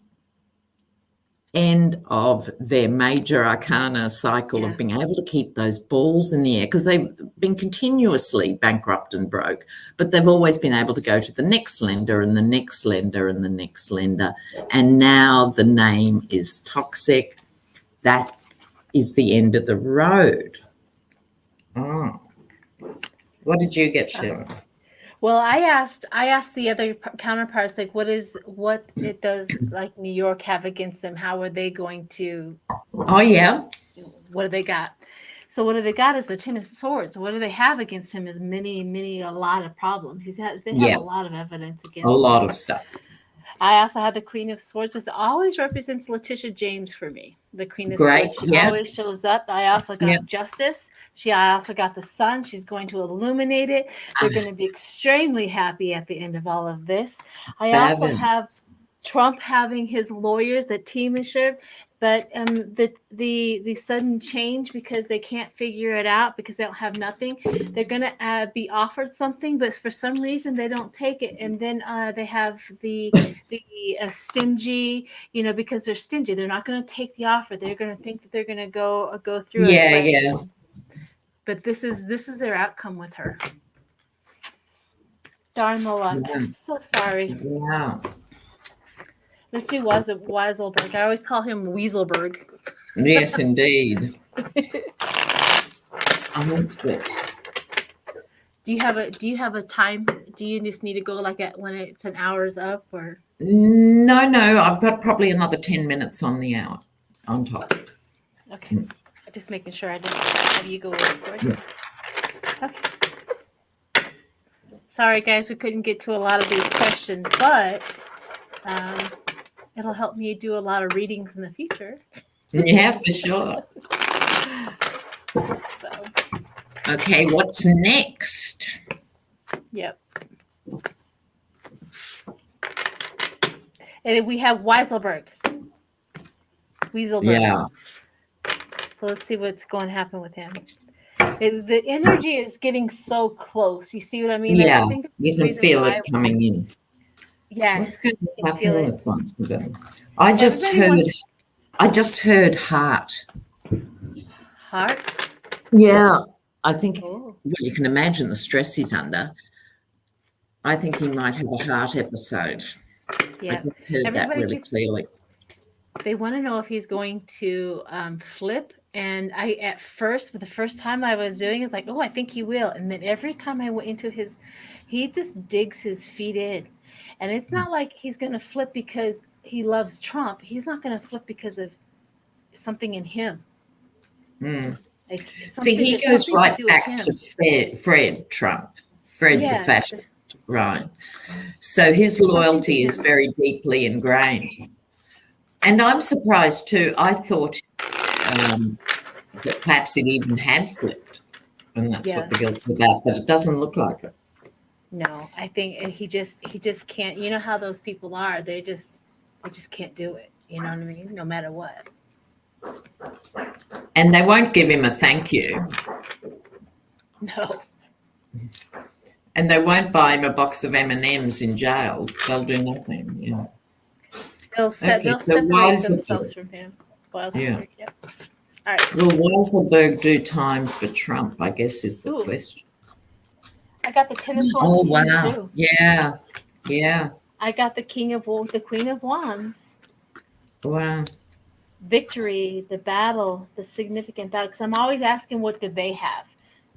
end of their major arcana cycle of being able to keep those balls in the air, because they've been continuously bankrupt and broke, but they've always been able to go to the next lender and the next lender and the next lender. And now the name is toxic. That is the end of the road. Oh. What did you get, Sheila? Well, I asked the other counterparts, like, what it does, like, New York have against them? How are they going to? Oh yeah. What do they got? So what do they got is the Ten of Swords. What do they have against him is a lot of problems. They have a lot of evidence against him. A lot of stuff. I also had the Queen of Swords, which always represents Letitia James for me. The Queen of Great. Swords, she always shows up. I also got Justice. I also got the Sun. She's going to illuminate it. They're going to be extremely happy at the end of all of this. I also have Trump having his lawyers, the team is sure, but the sudden change, because they can't figure it out, because they don't have nothing. They're going to be offered something, but for some reason they don't take it. And then they have the stingy, because they're stingy. They're not going to take the offer. They're going to think that they're going to go through it. Yeah. But this is their outcome with her. Darn the luck. I'm so sorry. Wow. Let's do Weiselberg. I always call him Weaselberg. Yes, indeed. I missed it. Do you have a time? Do you just need to go when it's an hour's up, or? No. I've got probably another 10 minutes on the hour on top. Okay. Just making sure I didn't have you go over. Okay. Sorry, guys, we couldn't get to a lot of these questions, but it'll help me do a lot of readings in the future. Yeah, for sure. So. Okay, what's next? Yep. And we have Weaselberg. Yeah. So let's see what's going to happen with him. The energy is getting so close. You see what I mean? Yeah, you can feel it coming in. Yeah. What's going to happen with Weaselberg? I just heard heart. Heart? Yeah. I think, well, you can imagine the stress he's under. I think he might have a heart episode. Yeah. I just heard that really clearly. They want to know if he's going to flip. And the first time I was doing, it's like, oh, I think he will. And then every time I went into he just digs his feet in. And it's not like he's going to flip because he loves Trump. He's not going to flip because of something in him. Mm. See, he goes right back to Fred Trump, the fascist, right? So his loyalty is very deeply ingrained. And I'm surprised too. I thought that perhaps it even had flipped, and that's what the guilt's about, but it doesn't look like it. No, I think he just can't. You know how those people are. They just can't do it. You know what I mean? No matter what. And they won't give him a thank you. No. And they won't buy him a box of M&Ms in jail. They'll do nothing. Yeah. They'll separate themselves from him. Weaselberg, yeah. All right. Will Weaselberg do time for Trump, I guess, is the question. I got the Ten of Swords. Oh, wow. Too. Yeah. Yeah. I got the Queen of Wands. Wow. Victory, the battle, the significant battle. Because I'm always asking, what do they have?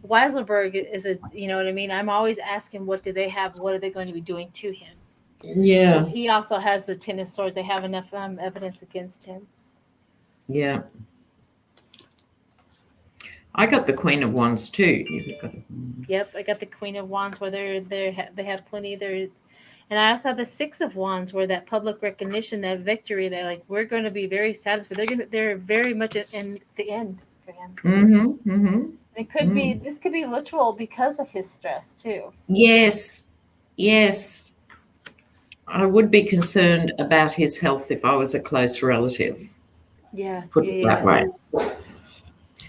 Weaselberg is you know what I mean? I'm always asking, what do they have? What are they going to be doing to him? Yeah. So he also has the Ten of Swords. They have enough evidence against him. Yeah. I got the Queen of Wands too. Yep, I got the Queen of Wands where they have plenty there. And I also have the Six of Wands where that public recognition, that victory, they're like, we're going to be very satisfied. They're very much in the end for him. Mm-hmm. Mm-hmm. It could be, this could be literal because of his stress too. Yes. Yes. I would be concerned about his health if I was a close relative. Yeah. Put it that way.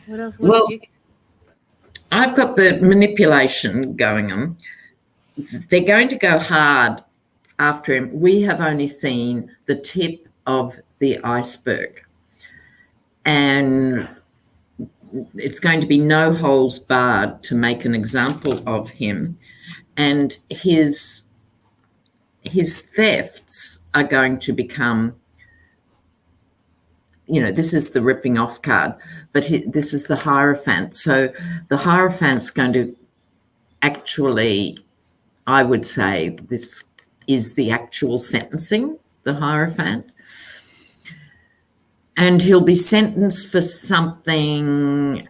What else? What did you get? I've got the manipulation going on. They're going to go hard after him. We have only seen the tip of the iceberg. And it's going to be no holes barred to make an example of him. And his thefts are going to become, this is the ripping off card, but this is the Hierophant. So the Hierophant's going to actually, I would say, this is the actual sentencing, the Hierophant. And he'll be sentenced for something,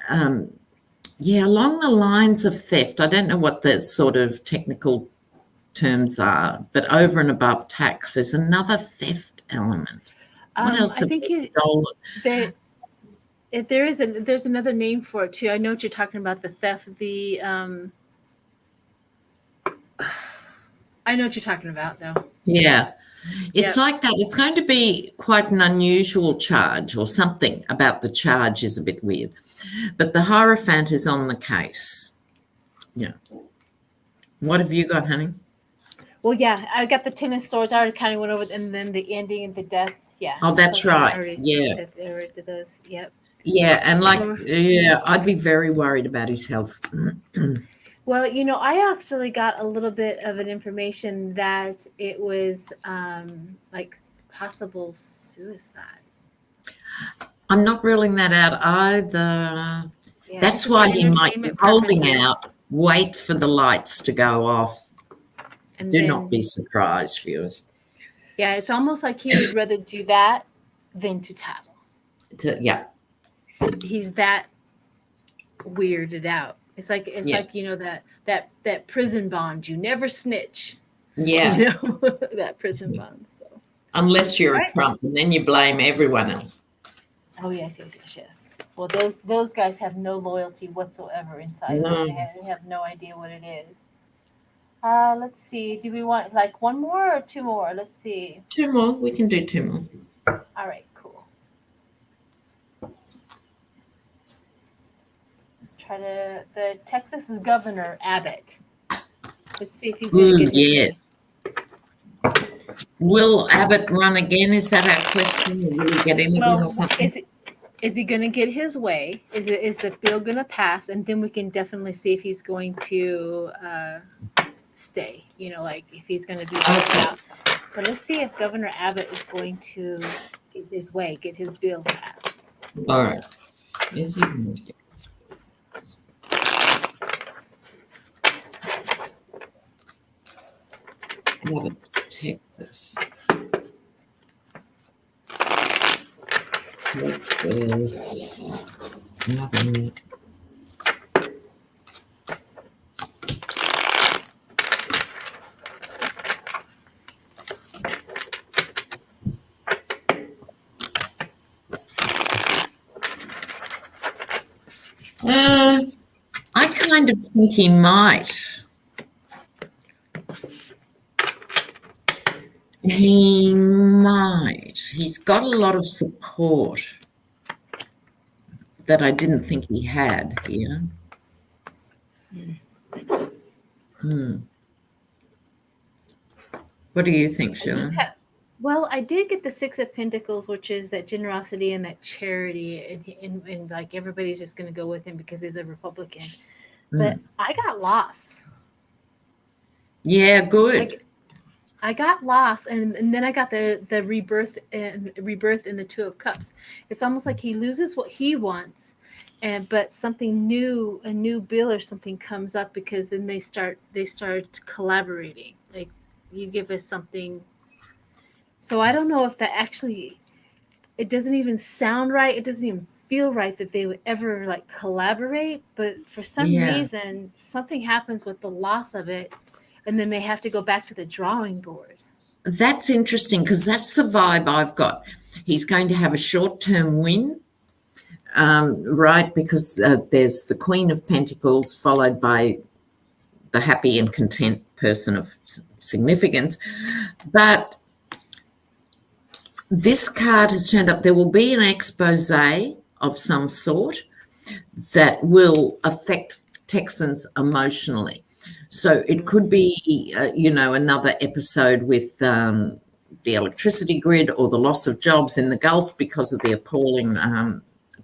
along the lines of theft. I don't know what the sort of technical terms are, but over and above tax, there's another theft element. What else have they stolen? There's another name for it too. I know what you're talking about, the theft. I know what you're talking about, though. Yeah. It's like that. It's going to be quite an unusual charge, or something about the charge is a bit weird. But the Hierophant is on the case. Yeah. What have you got, honey? Well, yeah, I got the Ten of Swords. I already kind of went over it, and then the ending and the death. Yeah. Oh, that's right. I already did those. Yep. Yeah, and I'd be very worried about his health. Well, I actually got a little bit of an information that it was like possible suicide. I'm not ruling that out either. Yeah, that's why he might be holding out, wait for the lights to go off. And do not be surprised, viewers. Yeah, it's almost like he would rather do that than to tattle. He's that weirded out. It's like that prison bond. You never snitch. Yeah. That prison bond. So unless you're a Trump, and then you blame everyone else. Oh yes. Well, those guys have no loyalty whatsoever inside. No. They have no idea what it is. Let's see. Do we want like one more or two more? Let's see. Two more. We can do two more. All right. Cool. Try the Texas Governor Abbott. Let's see if he's going to get his yes. Will Abbott run again? Is that our question? Will he get anything or something? Is he going to get his way? Is the bill going to pass? And then we can definitely see if he's going to stay. Like if he's going to be voted out. But let's see if Governor Abbott is going to get his way, get his bill passed. All right. Is he going to get Abbott, Texas. Texas. Nothing. I kind of think he might. He might. He's got a lot of support that I didn't think he had here. What do you think, Sheila? Well, I did get the Six of Pentacles, which is that generosity and that charity, and like everybody's just going to go with him because he's a Republican. But I got lost. Yeah, good. I got lost, and then I got the rebirth in the Two of Cups. It's almost like he loses what he wants, but something new, a new bill or something comes up, because then they start collaborating. Like, you give us something. So I don't know if that actually, it doesn't even sound right. It doesn't even feel right that they would ever like collaborate. But for some reason, something happens with the loss of it, and then they have to go back to the drawing board. That's interesting, because that's the vibe I've got. He's going to have a short-term win, right? Because there's the Queen of Pentacles followed by the happy and content person of significance. But this card has turned up. There will be an expose of some sort that will affect Texans emotionally. So it could be, another episode with the electricity grid or the loss of jobs in the Gulf because of the appalling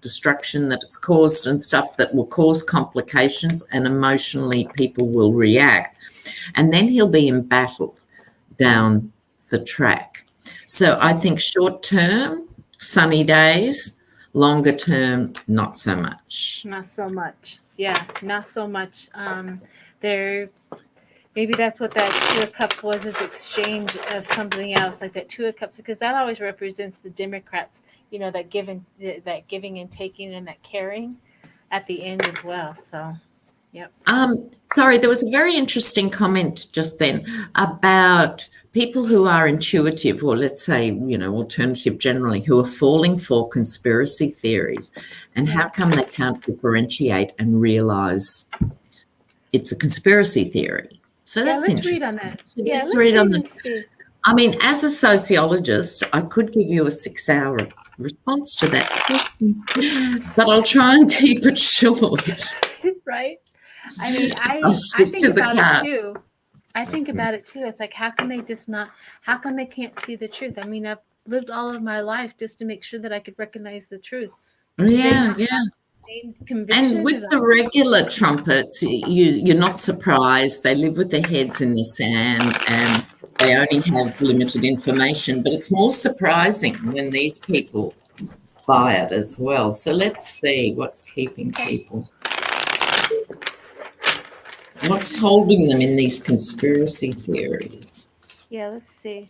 destruction that it's caused and stuff that will cause complications, and emotionally people will react. And then he'll be embattled down the track. So I think short term, sunny days, longer term, not so much. Not so much. Yeah, not so much. Maybe that's what that Two of Cups was, is exchange of something else, like that Two of Cups, because that always represents the Democrats, that giving and taking and that caring at the end as well. So, yep. Sorry, there was a very interesting comment just then about people who are intuitive, or let's say, alternative generally, who are falling for conspiracy theories, and how come they can't differentiate and realize it's a conspiracy theory. So that's let's interesting. Read on that. Let's read on that. I mean, as a sociologist, I could give you a 6-hour response to that question, but I'll try and keep it short. Right? I mean, I think about it too. I think about it too. It's like, how can they can't see the truth? I mean, I've lived all of my life just to make sure that I could recognize the truth. Yeah. And with the regular trumpets, you're not surprised. They live with their heads in the sand and they only have limited information. But it's more surprising when these people buy it as well. So let's see what's keeping people. What's holding them in these conspiracy theories? Yeah, let's see.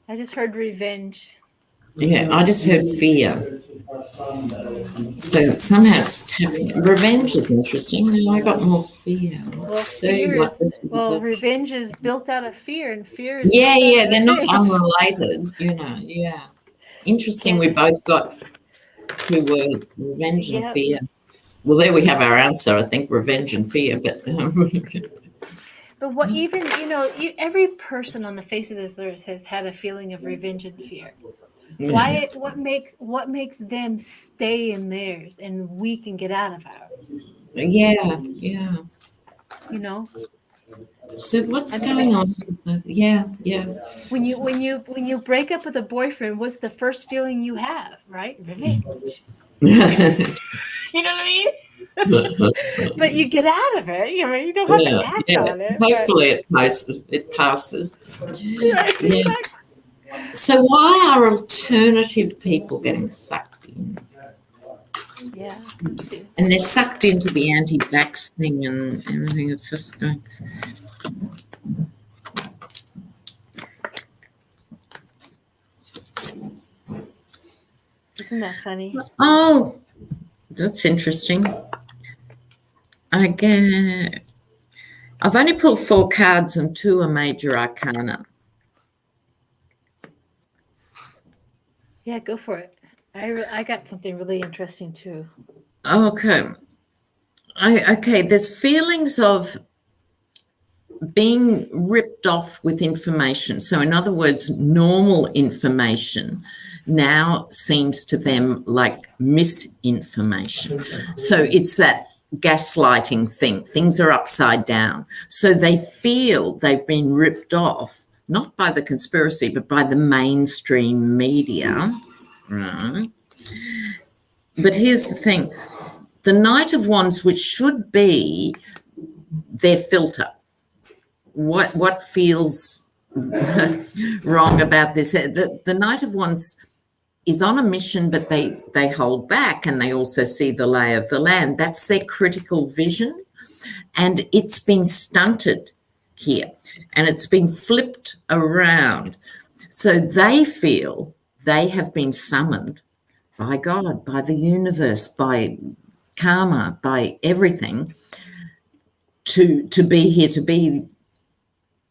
I just heard revenge. Yeah, I just heard fear. So somehow it's tapping. Revenge is interesting. I got more fear. Revenge is built out of fear, and fear is they're not unrelated. Interesting. We both got 2 words: revenge and fear. Well, there we have our answer. I think revenge and fear, but. But what every person on the face of this earth has had a feeling of revenge and fear. Why? What makes them stay in theirs and we can get out of ours? Yeah. So what's going on? Yeah. When you break up with a boyfriend, what's the first feeling you have? Right? Revenge. You know what I mean? But you get out of it. You don't have to act on it. Hopefully it passes. Yeah. So why are alternative people getting sucked in? Yeah. And they're sucked into the anti-vax thing and everything. It's just going. Isn't that funny? Oh, that's interesting. I've only pulled 4 cards and 2 are major arcana. Yeah, go for it. I got something really interesting too. Okay. There's feelings of being ripped off with information. So in other words, normal information now seems to them like misinformation. So it's that gaslighting thing. Things are upside down. So they feel they've been ripped off, not by the conspiracy, but by the mainstream media. Right. But here's the thing. The Knight of Wands, which should be their filter. What feels wrong about this? The Knight of Wands is on a mission, but they hold back and they also see the lay of the land. That's their critical vision. And it's been stunted here and it's been flipped around. So they feel they have been summoned by God, by the universe, by karma, by everything to be here, to be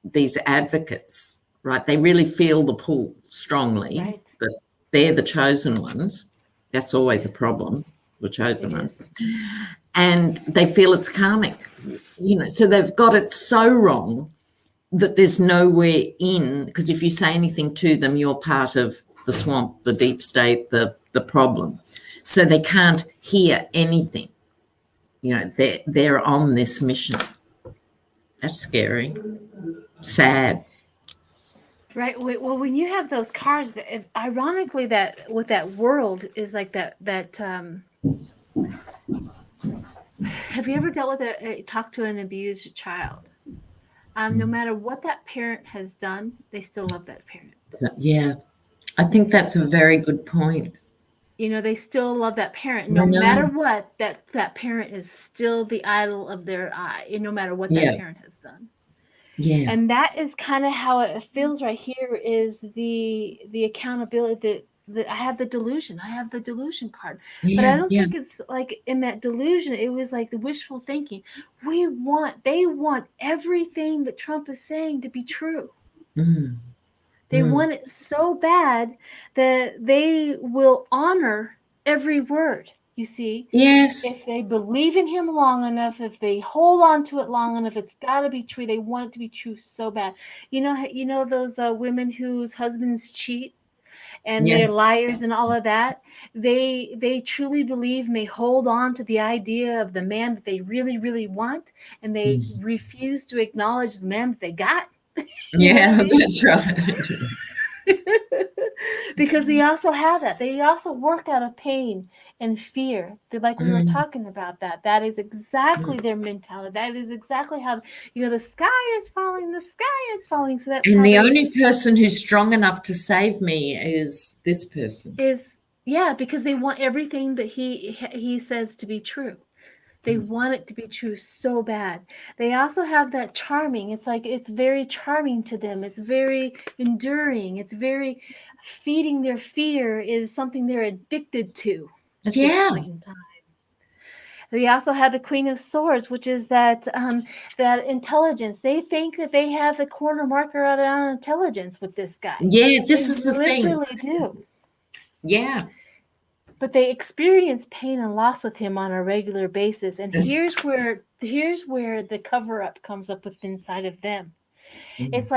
these advocates, right? They really feel the pull strongly, right, that they're the chosen ones. That's always a problem, the chosen ones. And they feel it's karmic, so they've got it so wrong that there's nowhere in, because if you say anything to them, you're part of the swamp, the deep state, the problem. So they can't hear anything. They're on this mission. That's scary. Sad. Right. Well, when you have those cards, ironically, that what that world is like that. Have you ever dealt with talked to an abused child? No matter what that parent has done, they still love that parent. Yeah, I think that's a very good point. You know, they still love that parent. I No matter know. what, that parent is still the idol of their eye, and no matter what that Yeah, parent has done. yeah, And that is kind of how it feels right here is the accountability that I have the delusion. I have the delusion card. But I yeah, don't yeah. think it's like in that delusion, it was like the wishful thinking. They want everything that Trump is saying to be true. Mm, They mm. want it so bad that they will honor every word, you see. Yes. If they believe in him long enough, if they hold on to it long enough, it's got to be true. They want it to be true so bad. You know those women whose husbands cheat and Yeah. they're liars and all of that. They truly believe and they hold on to the idea of the man that they really really want, and they Mm. refuse to acknowledge the man that they got. You know what I Yeah, mean? that's right. Because they also have that. They also work out of pain and fear. Like we were Mm, talking about that. That is exactly mm. their mentality. That is exactly how, the sky is falling, the sky is falling. So that's And how the they only person who's strong enough to save me is this person. is, yeah, because they want everything that he says to be true. They Mm, want it to be true so bad. They also have that charming. It's like it's very charming to them. It's very enduring. It's very feeding their fear is something they're addicted to at this yeah, point in time. They also have the Queen of Swords, which is that intelligence. They think that they have the corner marker on intelligence with this guy. yeah, They this is the thing. literally do. Yeah. But they experience pain and loss with him on a regular basis. And here's where the cover up comes up with inside of them. Mm, It's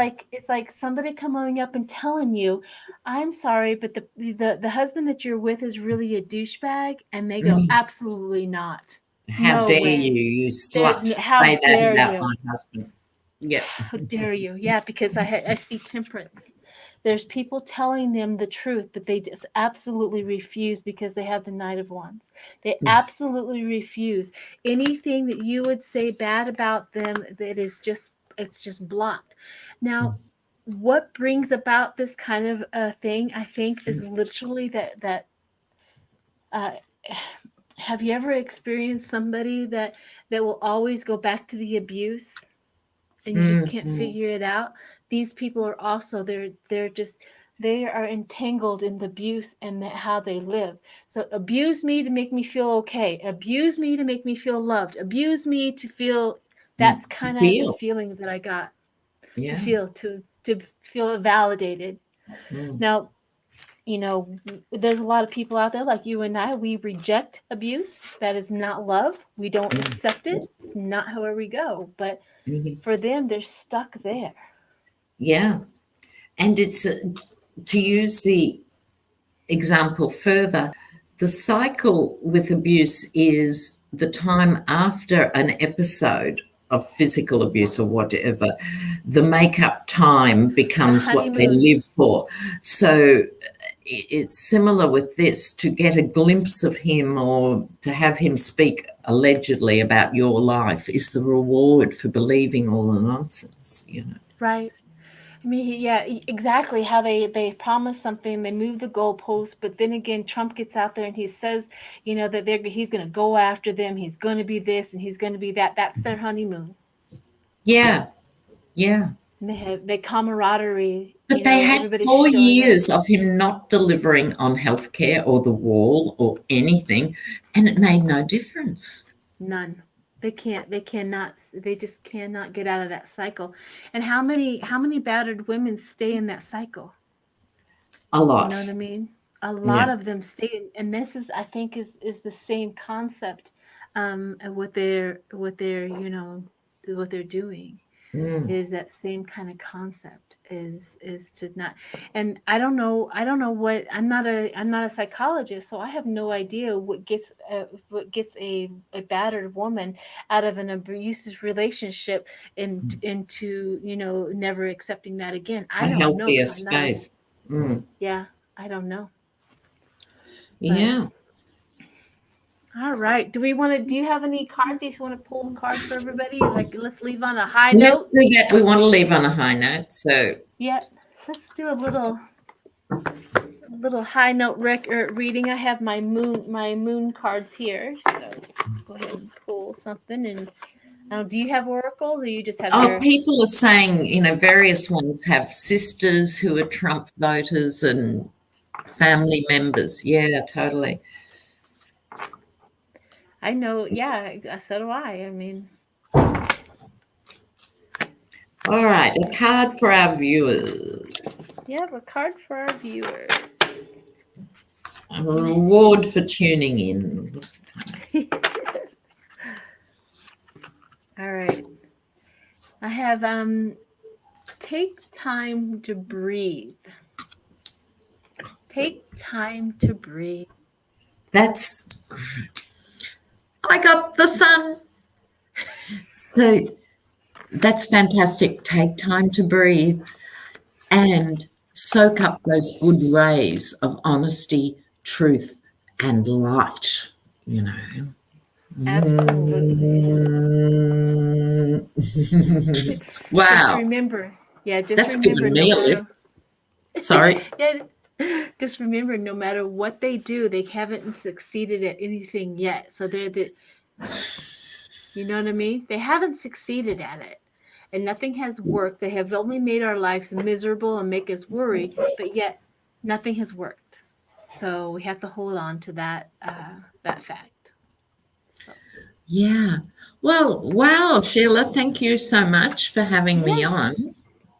like somebody coming up and telling you, I'm sorry, but the husband that you're with is really a douchebag, and they go, mm. absolutely not. How No dare you, way. you There's slut, how say that dare about you? my husband. Yeah. How dare you? Yeah, because I see Temperance. There's people telling them the truth, but they just absolutely refuse because they have the Knight of Wands. They Mm, absolutely refuse anything that you would say bad about them. That is just it's just blocked. Now, mm, what brings about this kind of thing? I think is mm, literally that. Uh, have you ever experienced somebody that will always go back to the abuse? And you just mm, can't mm, figure it out. These people are also they are entangled in the abuse and how they live. So abuse me to make me feel okay. Abuse me to make me feel loved. Abuse me to feel. mm. That's kind of the Feel. feeling that I got Yeah. to feel validated. Mm, Now, there's a lot of people out there like you and I. We reject abuse. That is not love. We don't mm, accept it. It's not however we go. But mhm. for them, they're stuck there. Yeah. And it's to use the example further, the cycle with abuse is the time after an episode of physical abuse or whatever, the make-up time The becomes what they honeymoon. live for. So it's similar with this. To get a glimpse of him or to have him speak allegedly about your life is the reward for believing all the nonsense. Right. I mean, yeah, exactly how they promise something, they move the goalposts, but then again, Trump gets out there and he says, that he's going to go after them, he's going to be this and he's going to be that. That's their honeymoon. Yeah, yeah. And they have their camaraderie, But they had everybody's 4 showing up. years of him not delivering on healthcare or the wall or anything, and it made no difference. None. They just cannot get out of that cycle. And how many battered women stay in that cycle? A You know what lot. I mean? A lot Yeah. of them stay, and this is, I think, is the same concept. What they're doing Mm, is that same kind of concept. is to not. And I don't know what, I'm not a psychologist, so I have no idea what gets a battered woman out of an abusive relationship into never accepting that again. A I don't know, healthier because I'm not a, space. Mm. yeah, I don't know. But Yeah. all right, do you have any cards? Do you want to pull a card for everybody? Like, let's leave on a high Let's note. do that. We want to leave on a high note. So Yeah, let's do a little high note reading. I have my moon cards here, so go ahead and pull something. And do you have oracles, or you just have your? people are saying, various ones have sisters who are Trump voters and family members. Yeah, totally. I know. Yeah, so do I. I mean. All right, a card for our viewers. Yeah, a card for our viewers. A reward for tuning in. All right. I have take time to breathe. Take time to breathe. That's I got the sun. So that's fantastic. Take time to breathe and soak up those good rays of honesty, truth, and light, Absolutely. Wow. Just remember. Yeah, just That's remember. given me a lift. Sorry. Yeah, just remember, no matter what they do, they haven't succeeded at anything yet. So they're you know what I mean? They haven't succeeded at it. And nothing has worked. They have only made our lives miserable and make us worry, but yet nothing has worked. So we have to hold on to that fact. So. Yeah. Well, wow, Sheila, thank you so much for having me on.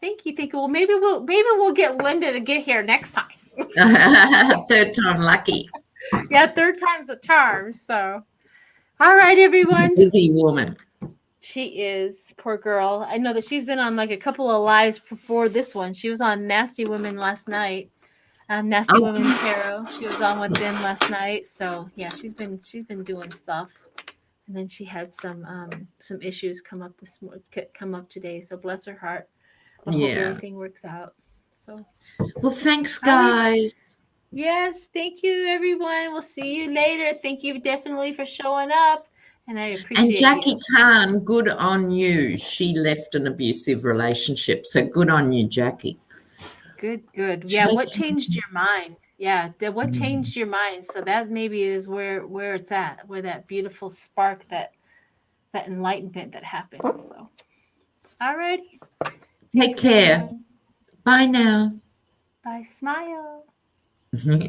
Thank you. Well, maybe we'll get Linda to get here next time. Third time lucky. Yeah, third time's a charm. So, all right, everyone. Busy woman. She is, poor girl. I know that she's been on like a couple of lives before this one. She was on Nasty Women last night. Nasty Women Tarot. She was on with them last night. So yeah, she's been doing stuff. And then she had some issues come up today. So bless her heart. I hope everything works out. So. Well, thanks, guys. Yes, thank you, everyone. We'll see you later. Thank you definitely for showing up. And I appreciate And Jackie Khan, good on you. She left an abusive relationship. So good on you, Jackie. Good. Yeah, what changed your mind? Yeah, what changed your mind? So that maybe is where it's at, where that beautiful spark, that enlightenment that happens. So, all righty. Take care. Bye now. Bye. Smile.